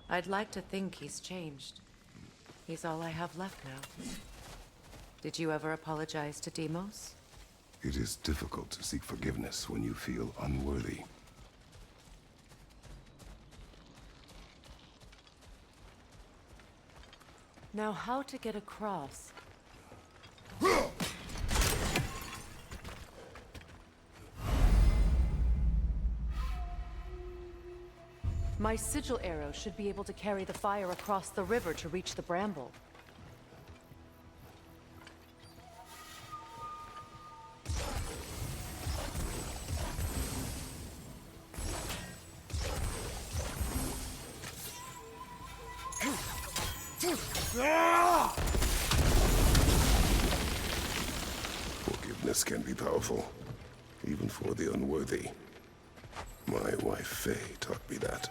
I'd like to think he's changed. He's all I have left now. Did you ever apologize to Deimos? It is difficult to seek forgiveness when you feel unworthy. Now, how to get across? My sigil arrow should be able to carry the fire across the river to reach the bramble. Forgiveness can be powerful, even for the unworthy. My wife Faye taught me that.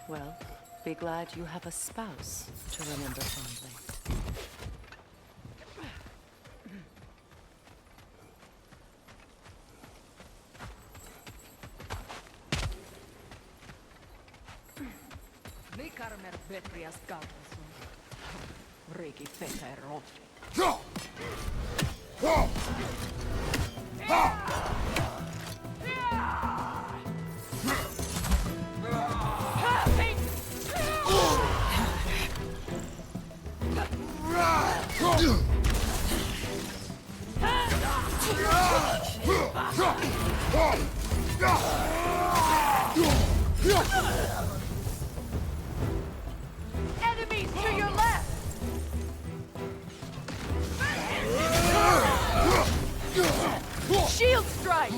Well, be glad you have a spouse to remember fondly. Enemies to your left! Shield strike!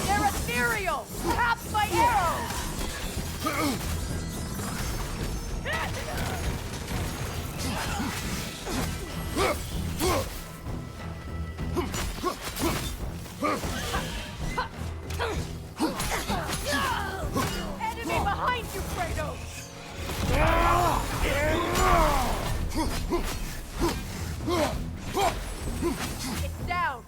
They're ethereal! Tap my arrows! Enemy behind you, Kratos! It's down!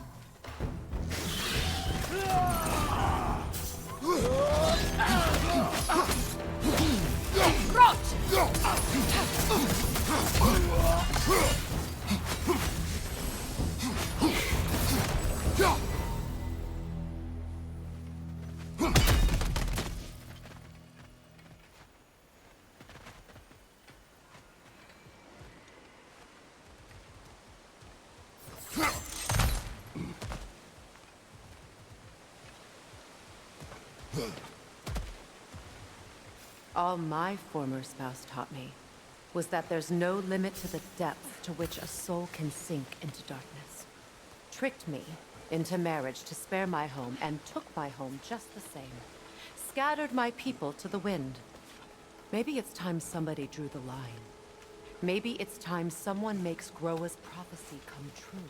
All my former spouse taught me was that there's no limit to the depth to which a soul can sink into darkness. Tricked me into marriage to spare my home and took my home just the same. Scattered my people to the wind. Maybe it's time somebody drew the line. Maybe it's time someone makes Groa's prophecy come true.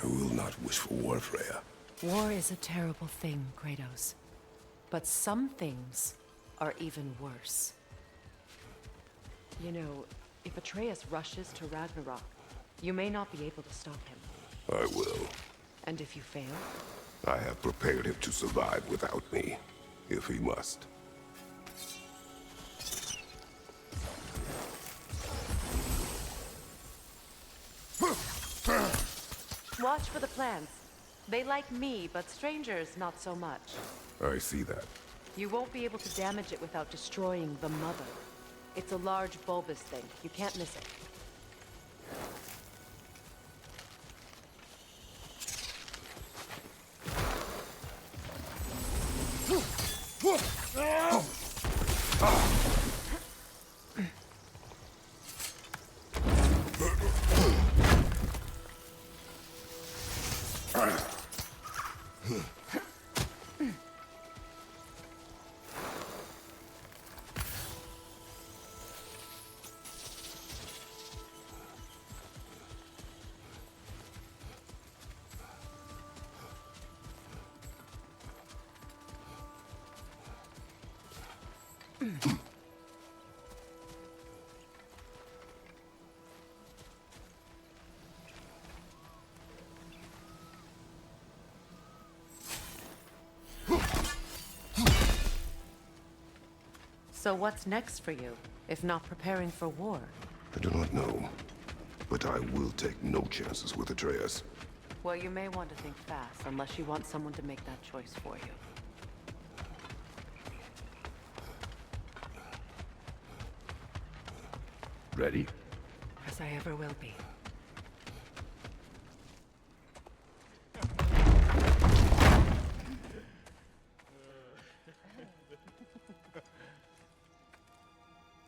I will not wish for war, Freya. War is a terrible thing, Kratos. But some things are even worse. You know, if Atreus rushes to Ragnarok, you may not be able to stop him. I will. And if you fail? I have prepared him to survive without me, if he must. Watch for the plants. They like me, but strangers not so much. I see that. You won't be able to damage it without destroying the mother. It's a large bulbous thing. You can't miss it. So what's next for you, if not preparing for war? I do not know, but I will take no chances with Atreus. Well, you may want to think fast, unless you want someone to make that choice for you. Ready? As I ever will be.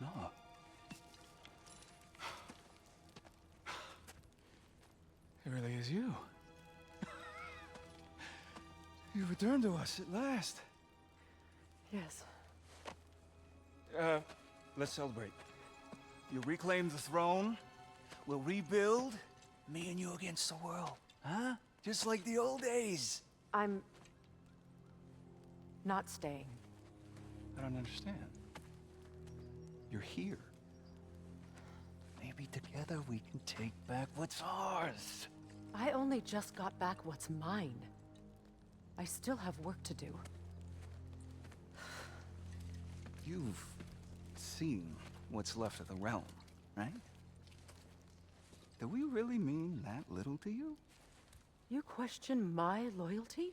No. It really is you. You returned to us at last. Yes. Let's celebrate. You reclaim the throne, we'll rebuild, me and you against the world, huh? Just like the old days. I'm not staying. I don't understand. You're here. Maybe together we can take back what's ours. I only just got back what's mine. I still have work to do. You've seen what's left of the realm, right? Do we really mean that little to you? You question my loyalty?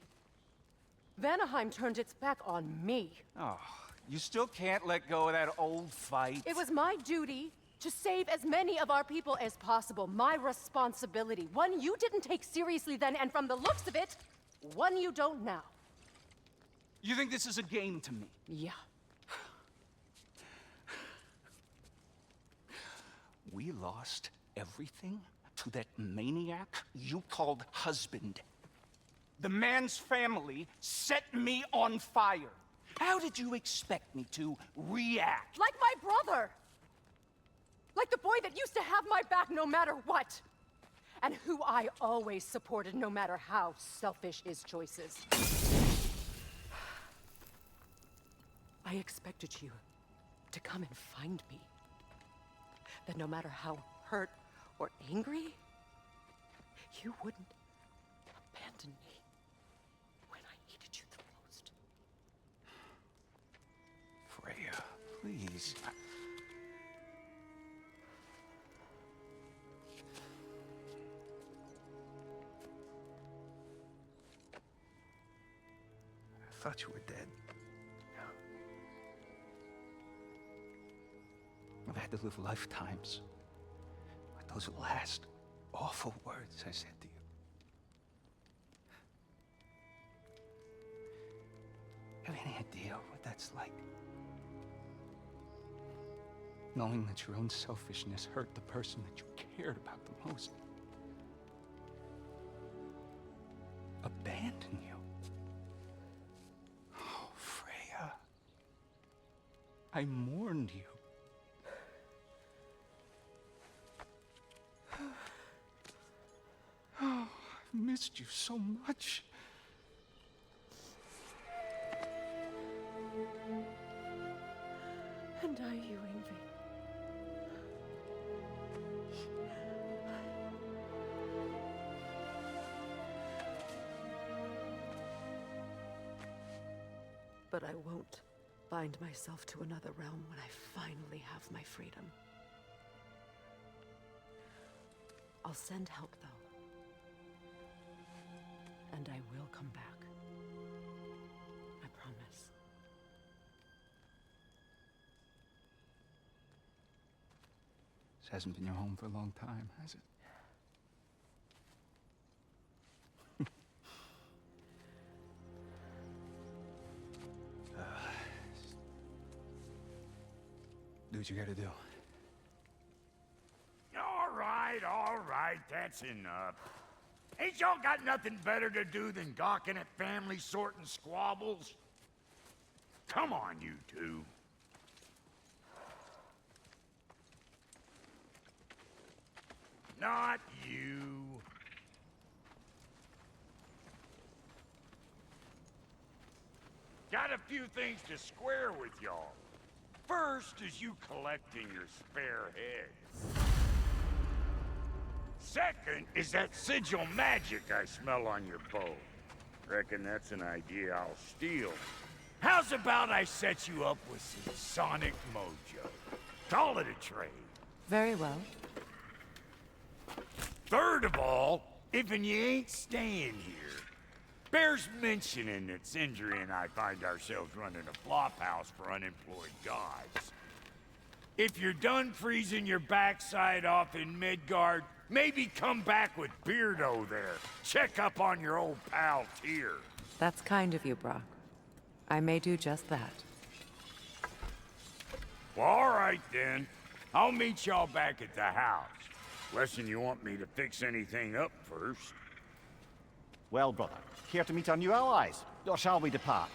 Vanaheim turned its back on me. Oh, you still can't let go of that old fight? It was my duty To save as many of our people as possible. My responsibility. One you didn't take seriously then, and from the looks of it, one you don't now. You think this is a game to me? Yeah. We lost everything to that maniac you called husband. The man's family set me on fire. How did you expect me to react? Like my brother! Like the boy that used to have my back no matter what! And who I always supported no matter how selfish his choices. I expected you to come and find me. That no matter how hurt or angry, you wouldn't abandon me when I needed you the most. Freya, please. I thought you were dead. I've had to live lifetimes with those last awful words I said to you. Have any idea what that's like? Knowing that your own selfishness hurt the person that you cared about the most. Abandon you. Oh, Freya. I mourned you. Oh, I've missed you so much. And are you, Ingvi? But I won't bind myself to another realm when I finally have my freedom. I'll send help, though. And I will come back. I promise. This hasn't been your home for a long time, has it? Do what you gotta do. All right, that's enough. Ain't y'all got nothing better to do than gawking at family sorting squabbles? Come on, you two. Not you. Got a few things to square with y'all. First is you collecting your spare heads. Second is that sigil magic I smell on your bow. Reckon that's an idea I'll steal. How's about I set you up with some sonic mojo? Call it a trade. Very well. Third of all, if you ain't staying here, bears mentioning that Sindri and I find ourselves running a flop house for unemployed gods. If you're done freezing your backside off in Midgard, maybe come back with Beardo there. Check up on your old pal Tyr. That's kind of you, Brock. I may do just that. Well, all right then. I'll meet y'all back at the house. Less'n you want me to fix anything up first. Well, brother, here to meet our new allies, or shall we depart?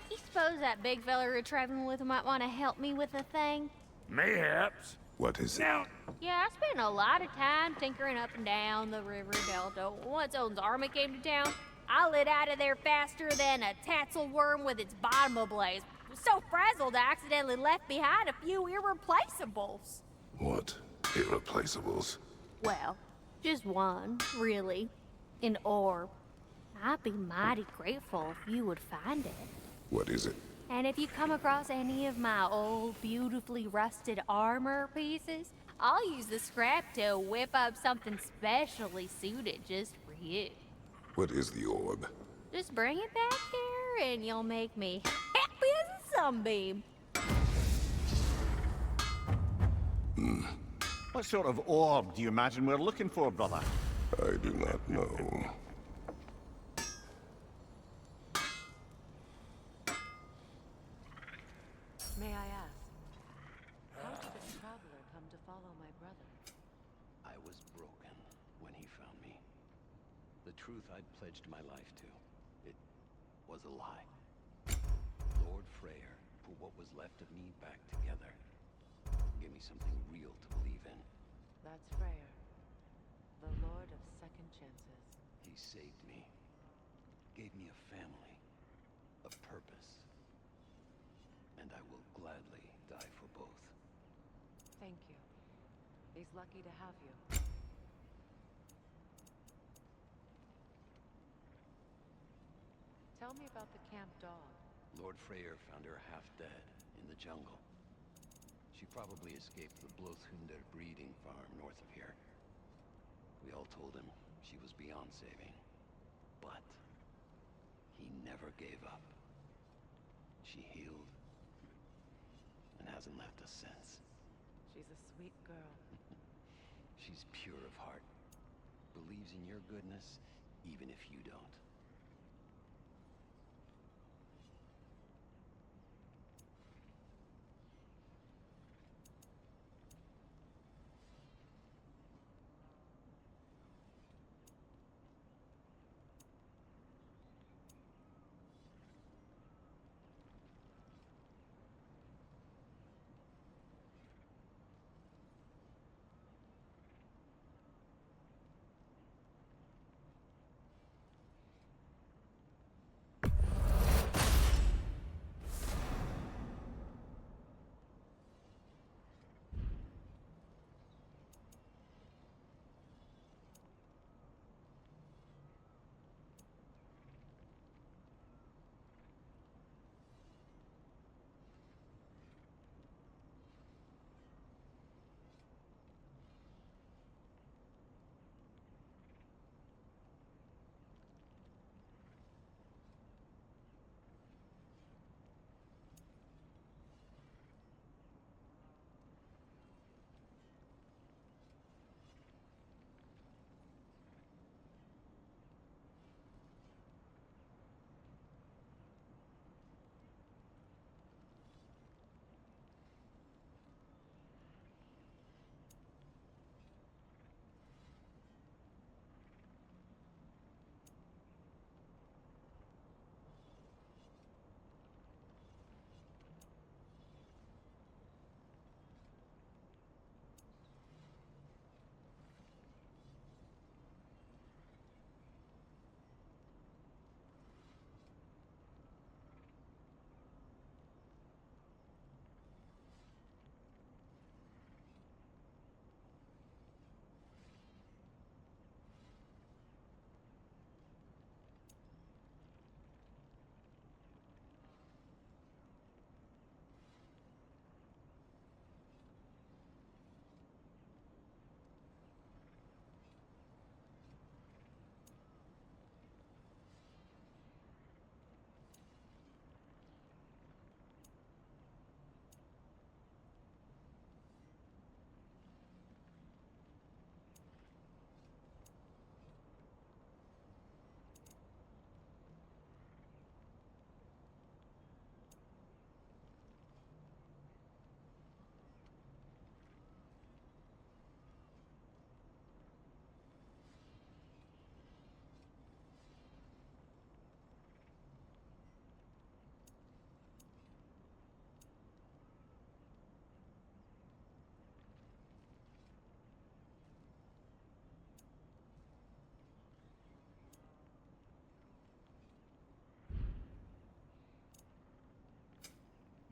You suppose that big fella we're traveling with might want to help me with a thing? Mayhaps. What is it? Now, Yeah, I spent a lot of time tinkering up and down the river delta. Once Odin's army came to town, I lit out of there faster than a tassel worm with its bottom ablaze. So frazzled I accidentally left behind a few irreplaceables. What? Irreplaceables? Well, just one, really. An orb. I'd be mighty grateful if you would find it. What is it? And if you come across any of my old, beautifully rusted armor pieces, I'll use the scrap to whip up something specially suited just for you. What is the orb? Just bring it back here and you'll make me happy as a sunbeam. What sort of orb do you imagine we're looking for, brother? I do not know. May I ask, how did a traveler come to follow my brother? I was broken when he found me. The truth I'd pledged my life to, it was a lie. Lord Freyr put what was left of me back together. Gave me something real to believe in. That's Freyr, the Lord of Second Chances. He saved me. Gave me a family. A purpose. And I will gladly die for both. Thank you. He's lucky to have you. Tell me about the camp dog. Lord Freyr found her half dead in the jungle. She probably escaped the Blothunder breeding farm north of here. We all told him she was beyond saving. But he never gave up. She healed and hasn't left us since. She's a sweet girl. She's pure of heart. Believes in your goodness, even if you don't.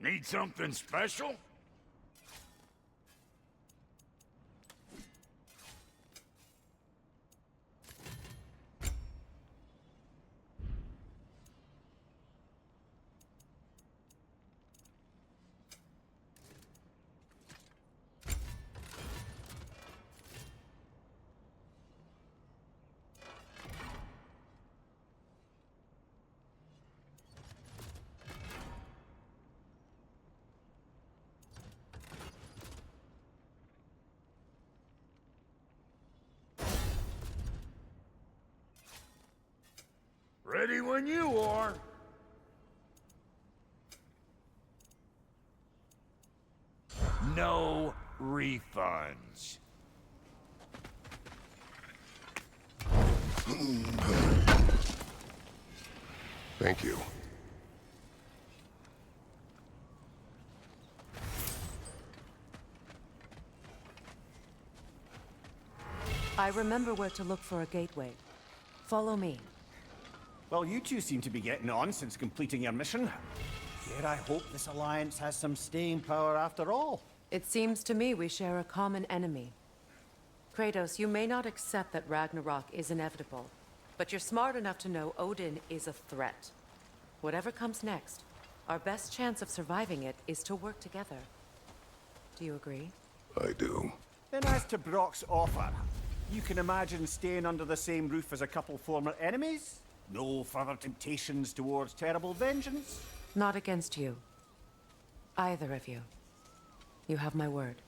Need something special? Ready when you are. No refunds. Thank you. I remember where to look for a gateway. Follow me. Well, you two seem to be getting on since completing your mission. Dare I hope this alliance has some staying power after all? It seems to me we share a common enemy. Kratos, you may not accept that Ragnarok is inevitable, but you're smart enough to know Odin is a threat. Whatever comes next, our best chance of surviving it is to work together. Do you agree? I do. Then as to Brock's offer, you can imagine staying under the same roof as a couple former enemies? No further temptations towards terrible vengeance? Not against you. Either of you. You have my word.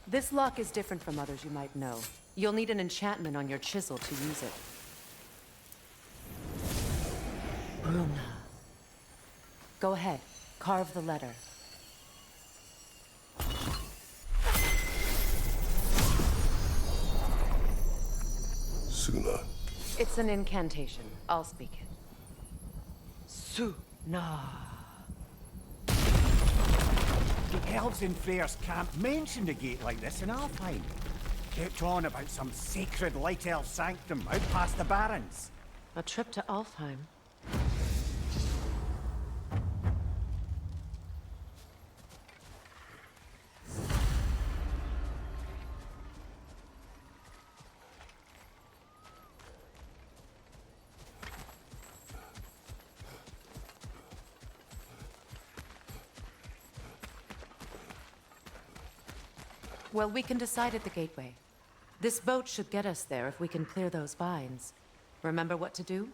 This lock is different from others you might know. You'll need an enchantment on your chisel to use it. Bruna. Go ahead, carve the letter. Suna. It's an incantation. I'll speak it. Suna. The elves in Freyr's camp mentioned a gate like this in Alfheim. Kept on about some sacred light elf sanctum out past the barrens. A trip to Alfheim. Well, we can decide at the gateway. This boat should get us there if we can clear those vines. Remember what to do?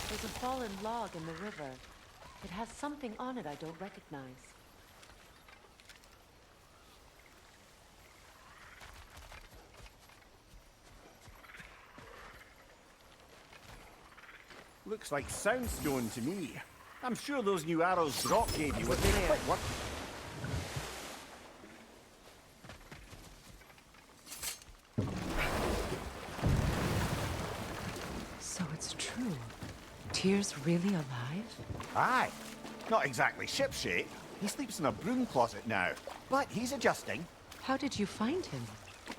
There's a fallen log in the river. It has something on it I don't recognize. Looks like soundstone to me. I'm sure those new arrows Brock gave you would be quite worth it. So it's true. Tyr's really alive? Aye. Not exactly shipshape. He sleeps in a broom closet now. But he's adjusting. How did you find him?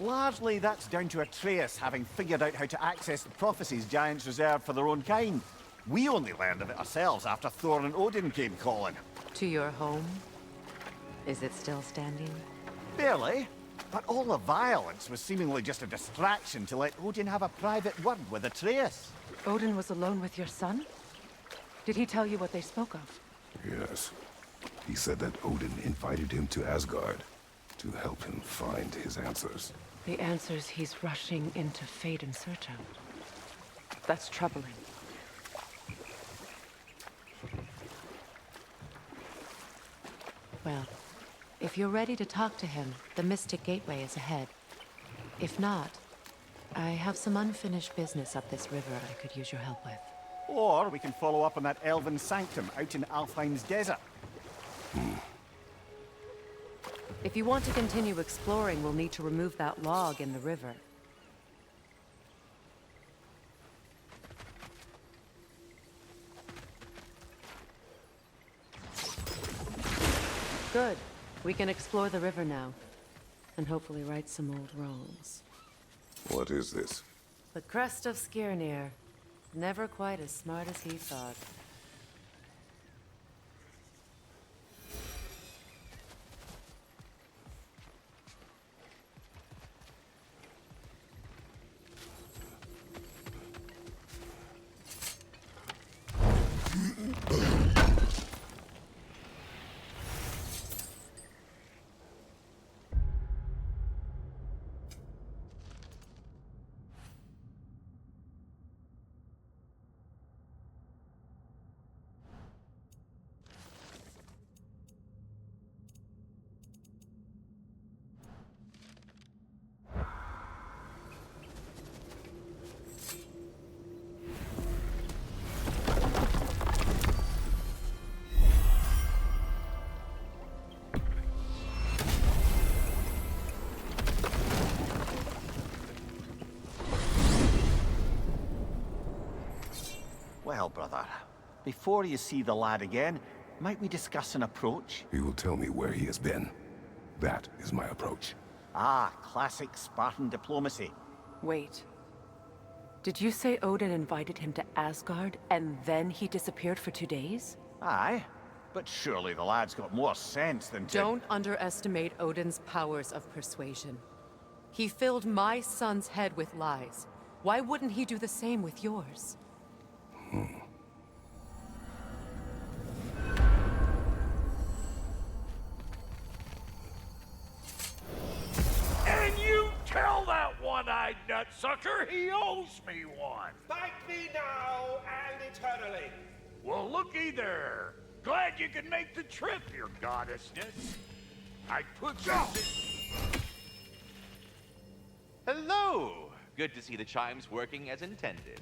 Largely that's down to Atreus having figured out how to access the prophecies giants reserve for their own kind. We only learned of it ourselves after Thor and Odin came calling. To your home? Is it still standing? Barely. But all the violence was seemingly just a distraction to let Odin have a private word with Atreus. Odin was alone with your son? Did he tell you what they spoke of? Yes. He said that Odin invited him to Asgard to help him find his answers. The answers he's rushing into fate in search of. That's troubling. Well, if you're ready to talk to him, the Mystic Gateway is ahead. If not, I have some unfinished business up this river I could use your help with. Or we can follow up on that elven sanctum out in Alfheim's desert. If you want to continue exploring, we'll need to remove that log in the river. Good. We can explore the river now, and hopefully right some old wrongs. What is this? The crest of Skirnir. Never quite as smart as he thought. Well, brother, before you see the lad again, might we discuss an approach? He will tell me where he has been. That is my approach. Ah, classic Spartan diplomacy. Wait. Did you say Odin invited him to Asgard, and then he disappeared for 2 days? Aye, but surely the lad's got more sense than to... Don't underestimate Odin's powers of persuasion. He filled my son's head with lies. Why wouldn't he do the same with yours? And you tell that one-eyed nutsucker he owes me one. Thank me now and eternally. Well, looky there. Glad you can make the trip, your goddessness. I put this Hello! Good to see the chimes working as intended.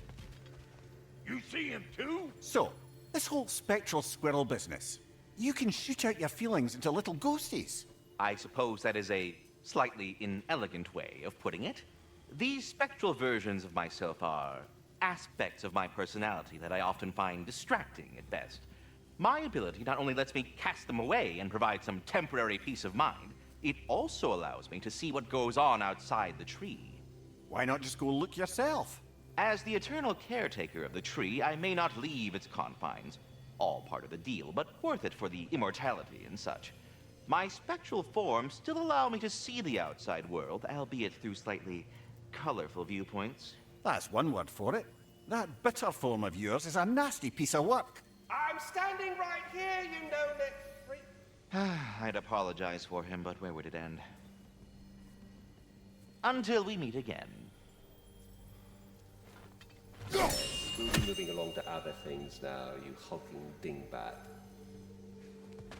You see him too? So, this whole spectral squirrel business. You can shoot out your feelings into little ghosties. I suppose that is a slightly inelegant way of putting it. These spectral versions of myself are aspects of my personality that I often find distracting at best. My ability not only lets me cast them away and provide some temporary peace of mind, it also allows me to see what goes on outside the tree. Why not just go look yourself? As the eternal caretaker of the tree, I may not leave its confines. All part of the deal, but worth it for the immortality and such. My spectral forms still allow me to see the outside world, albeit through slightly colorful viewpoints. That's one word for it. That bitter form of yours is a nasty piece of work. I'm standing right here, you no-neck freak. I'd apologize for him, but where would it end? Until we meet again. We'll be moving along to other things now, you hulking dingbat.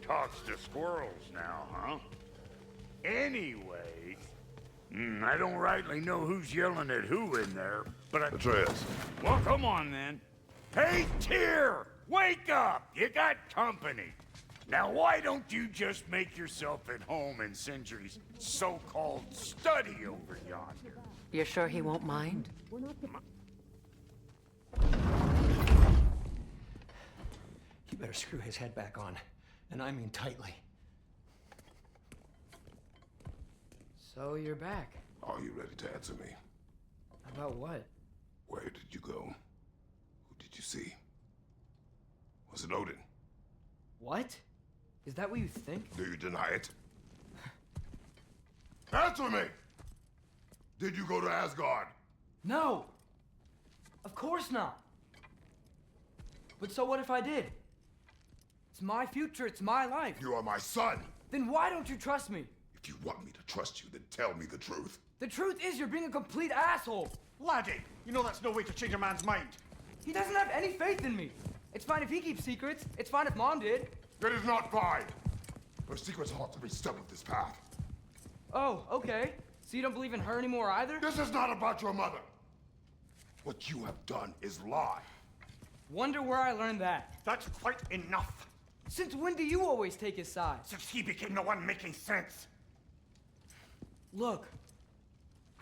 Talks to squirrels now, huh? Anyway, I don't rightly know who's yelling at who in there, but Atreus. Well, come on then. Hey, Tyr! Wake up! You got company. Now, why don't you just make yourself at home in Sindri's so-called study over yonder? You're sure he won't mind? You better screw his head back on, and I mean tightly. So you're back. Are you ready to answer me? About what? Where did you go? Who did you see? Was it Odin? What? Is that what you think? Do you deny it? Answer me! Did you go to Asgard? No! Of course not! But so what if I did? It's my future, it's my life. You are my son! Then why don't you trust me? If you want me to trust you, then tell me the truth. The truth is you're being a complete asshole! Laddie, you know that's no way to change a man's mind. He doesn't have any faith in me. It's fine if he keeps secrets. It's fine if Mom did. It is not fine! Her secrets ought to be stuck with this path. Oh, okay. So you don't believe in her anymore either? This is not about your mother! What you have done is lie. Wonder where I learned that. That's quite enough. Since when do you always take his side? Since he became the one making sense. Look,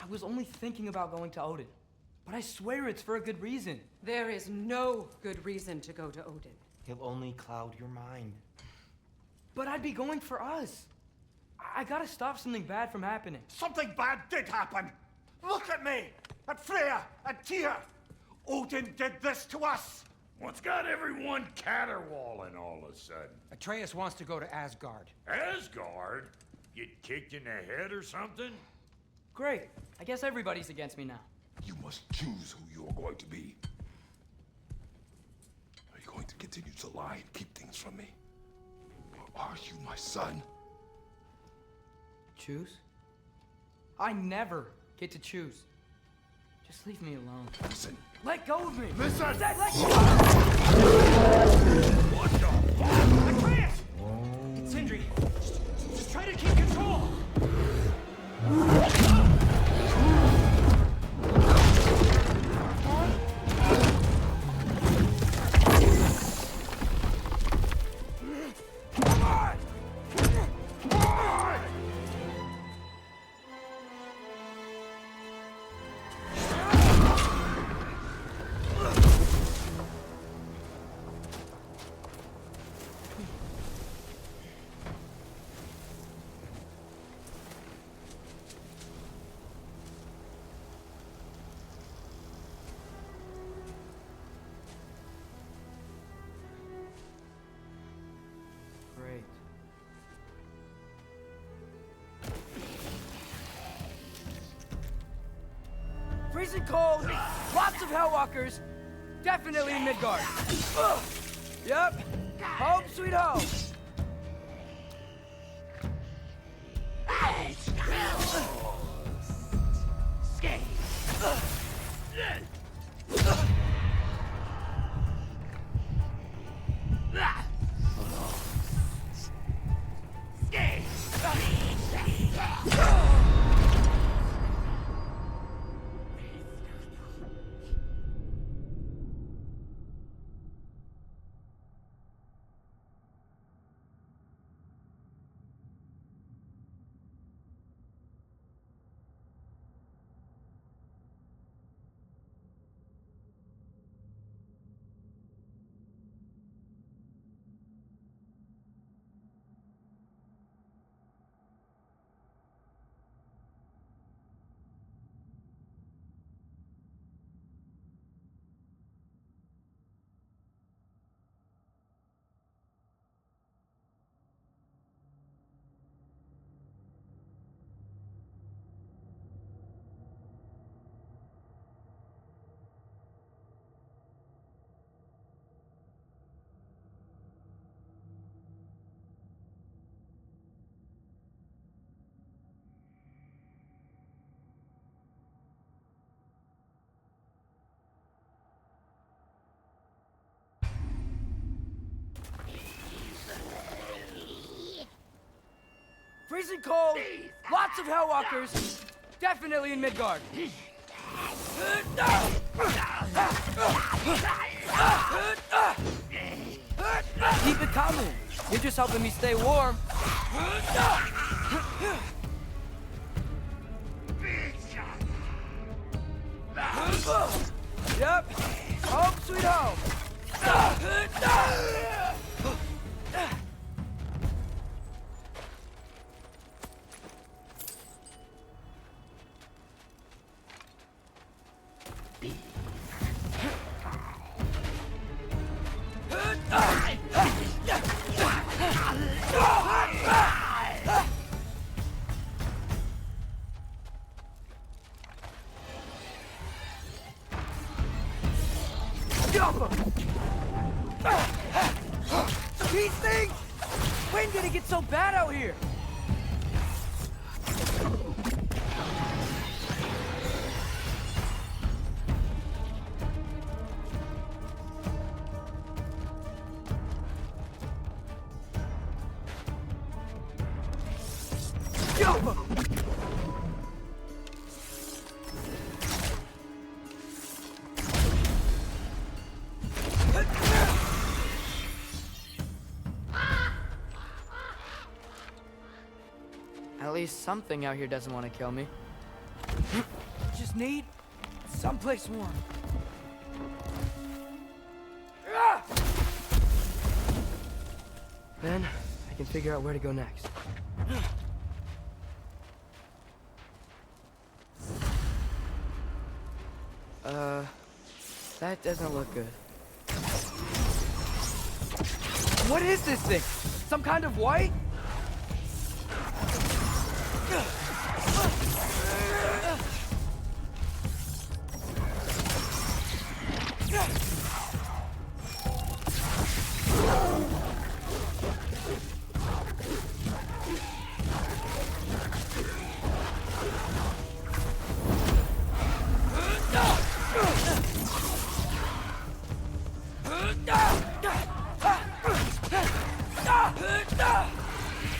I was only thinking about going to Odin. But I swear it's for a good reason. There is no good reason to go to Odin. He'll only cloud your mind. But I'd be going for us. I gotta stop something bad from happening. Something bad did happen. Look at me, at Freya, at Tyr. Odin did this to us. What's got everyone caterwauling all of a sudden? Atreus wants to go to Asgard. Asgard? Get kicked in the head or something? Great. I guess everybody's against me now. You must choose who you are going to be. Are you going to continue to lie and keep things from me? Or are you my son? Choose? I never get to choose. Just leave me alone. Listen. Let go of me! Listen! I said let go! What the fuck? Atreus! Sindri, just try to keep control! Great. Freezing cold, lots of Hellwalkers, definitely in Midgard. Yep, home sweet home. Freezing cold, lots of Hellwalkers, definitely in Midgard. Keep it coming. You're just helping me stay warm. Yep, home sweet home. These things? When did it get so bad out here? At least something out here doesn't want to kill me. Just need someplace warm. Then I can figure out where to go next. That doesn't look good. What is this thing? Some kind of white?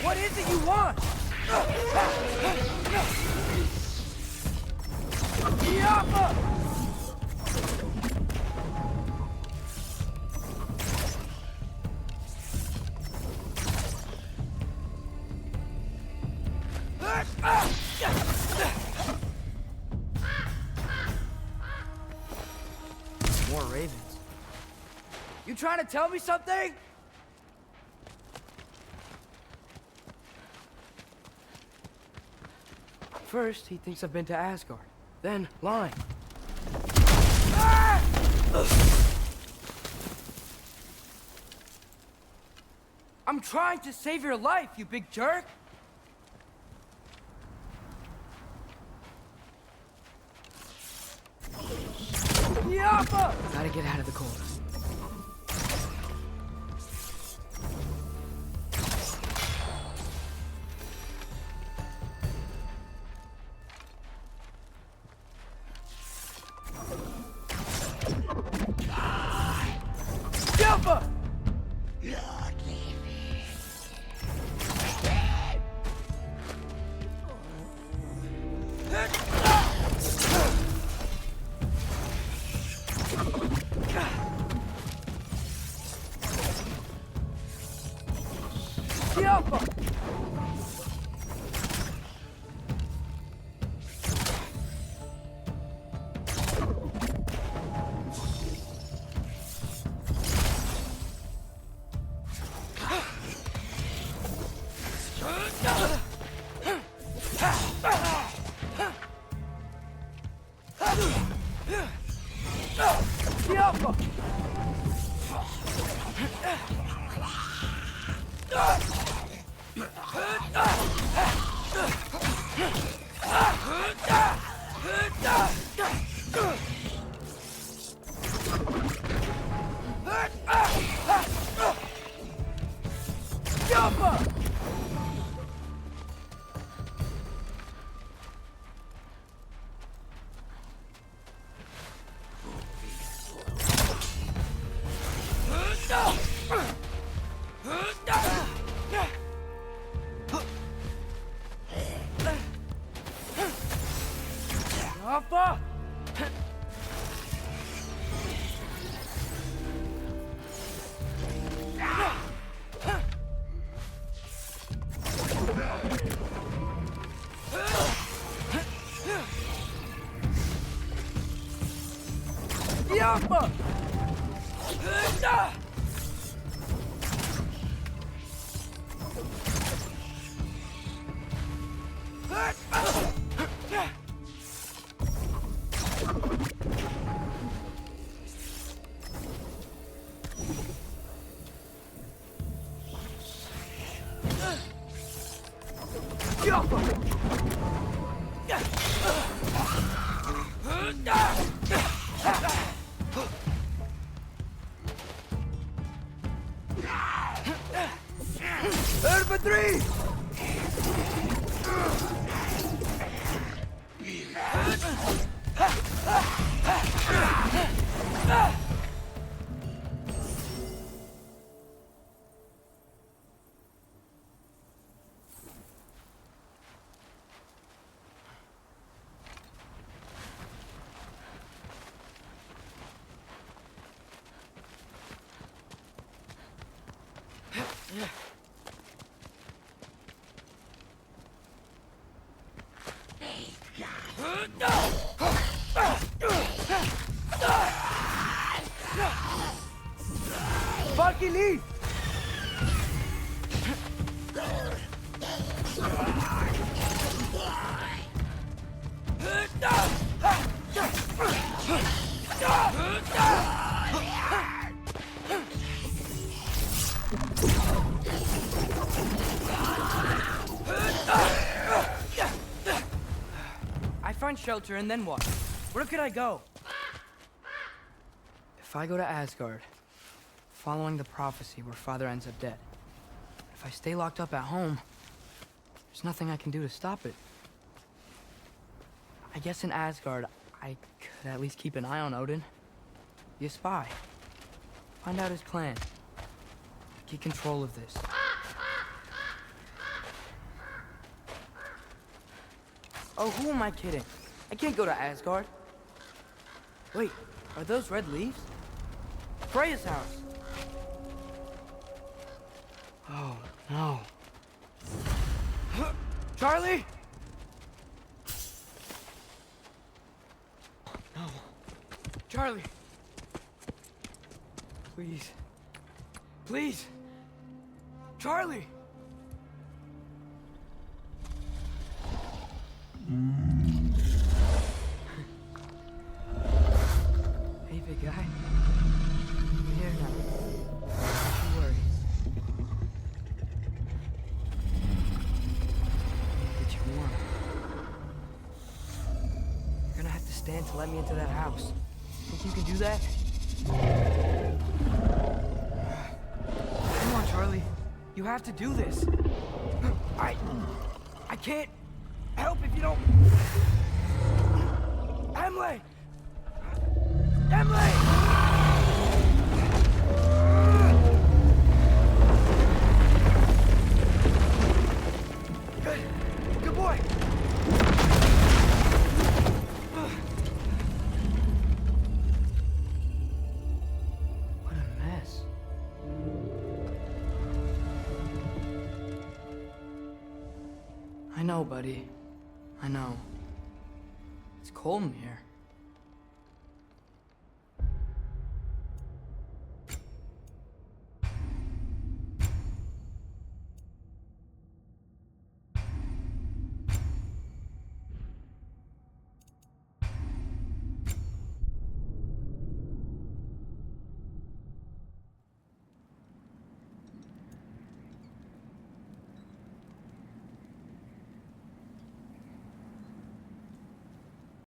What is it you want? More ravens. You trying to tell me something? First, he thinks I've been to Asgard. Then, lying. I'm trying to save your life, you big jerk! Yappa! Gotta get out of the cold. Yappa! Yappa! Yappa! Yappa! Yappa! Yappa! three! Sparky, leave! I find shelter, and then what? Where could I go? If I go to Asgard, following the prophecy where Father ends up dead, if I stay locked up at home, there's nothing I can do to stop it. I guess in Asgard, I could at least keep an eye on Odin. Be a spy. Find out his plan. Get control of this. Oh, who am I kidding? I can't go to Asgard. Wait, are those red leaves? Freya's house. Oh, no. Charlie? No. Charlie. Please. Please. Charlie. Hey, big guy. I'm here now. Don't you worry. Get you warm. You're gonna have to stand to let me into that house. Think you can do that? Come on, Charlie. You have to do this. I can't help if you don't. Emily! Emily! Good boy. What a mess. I know, buddy. I know. It's cold in here.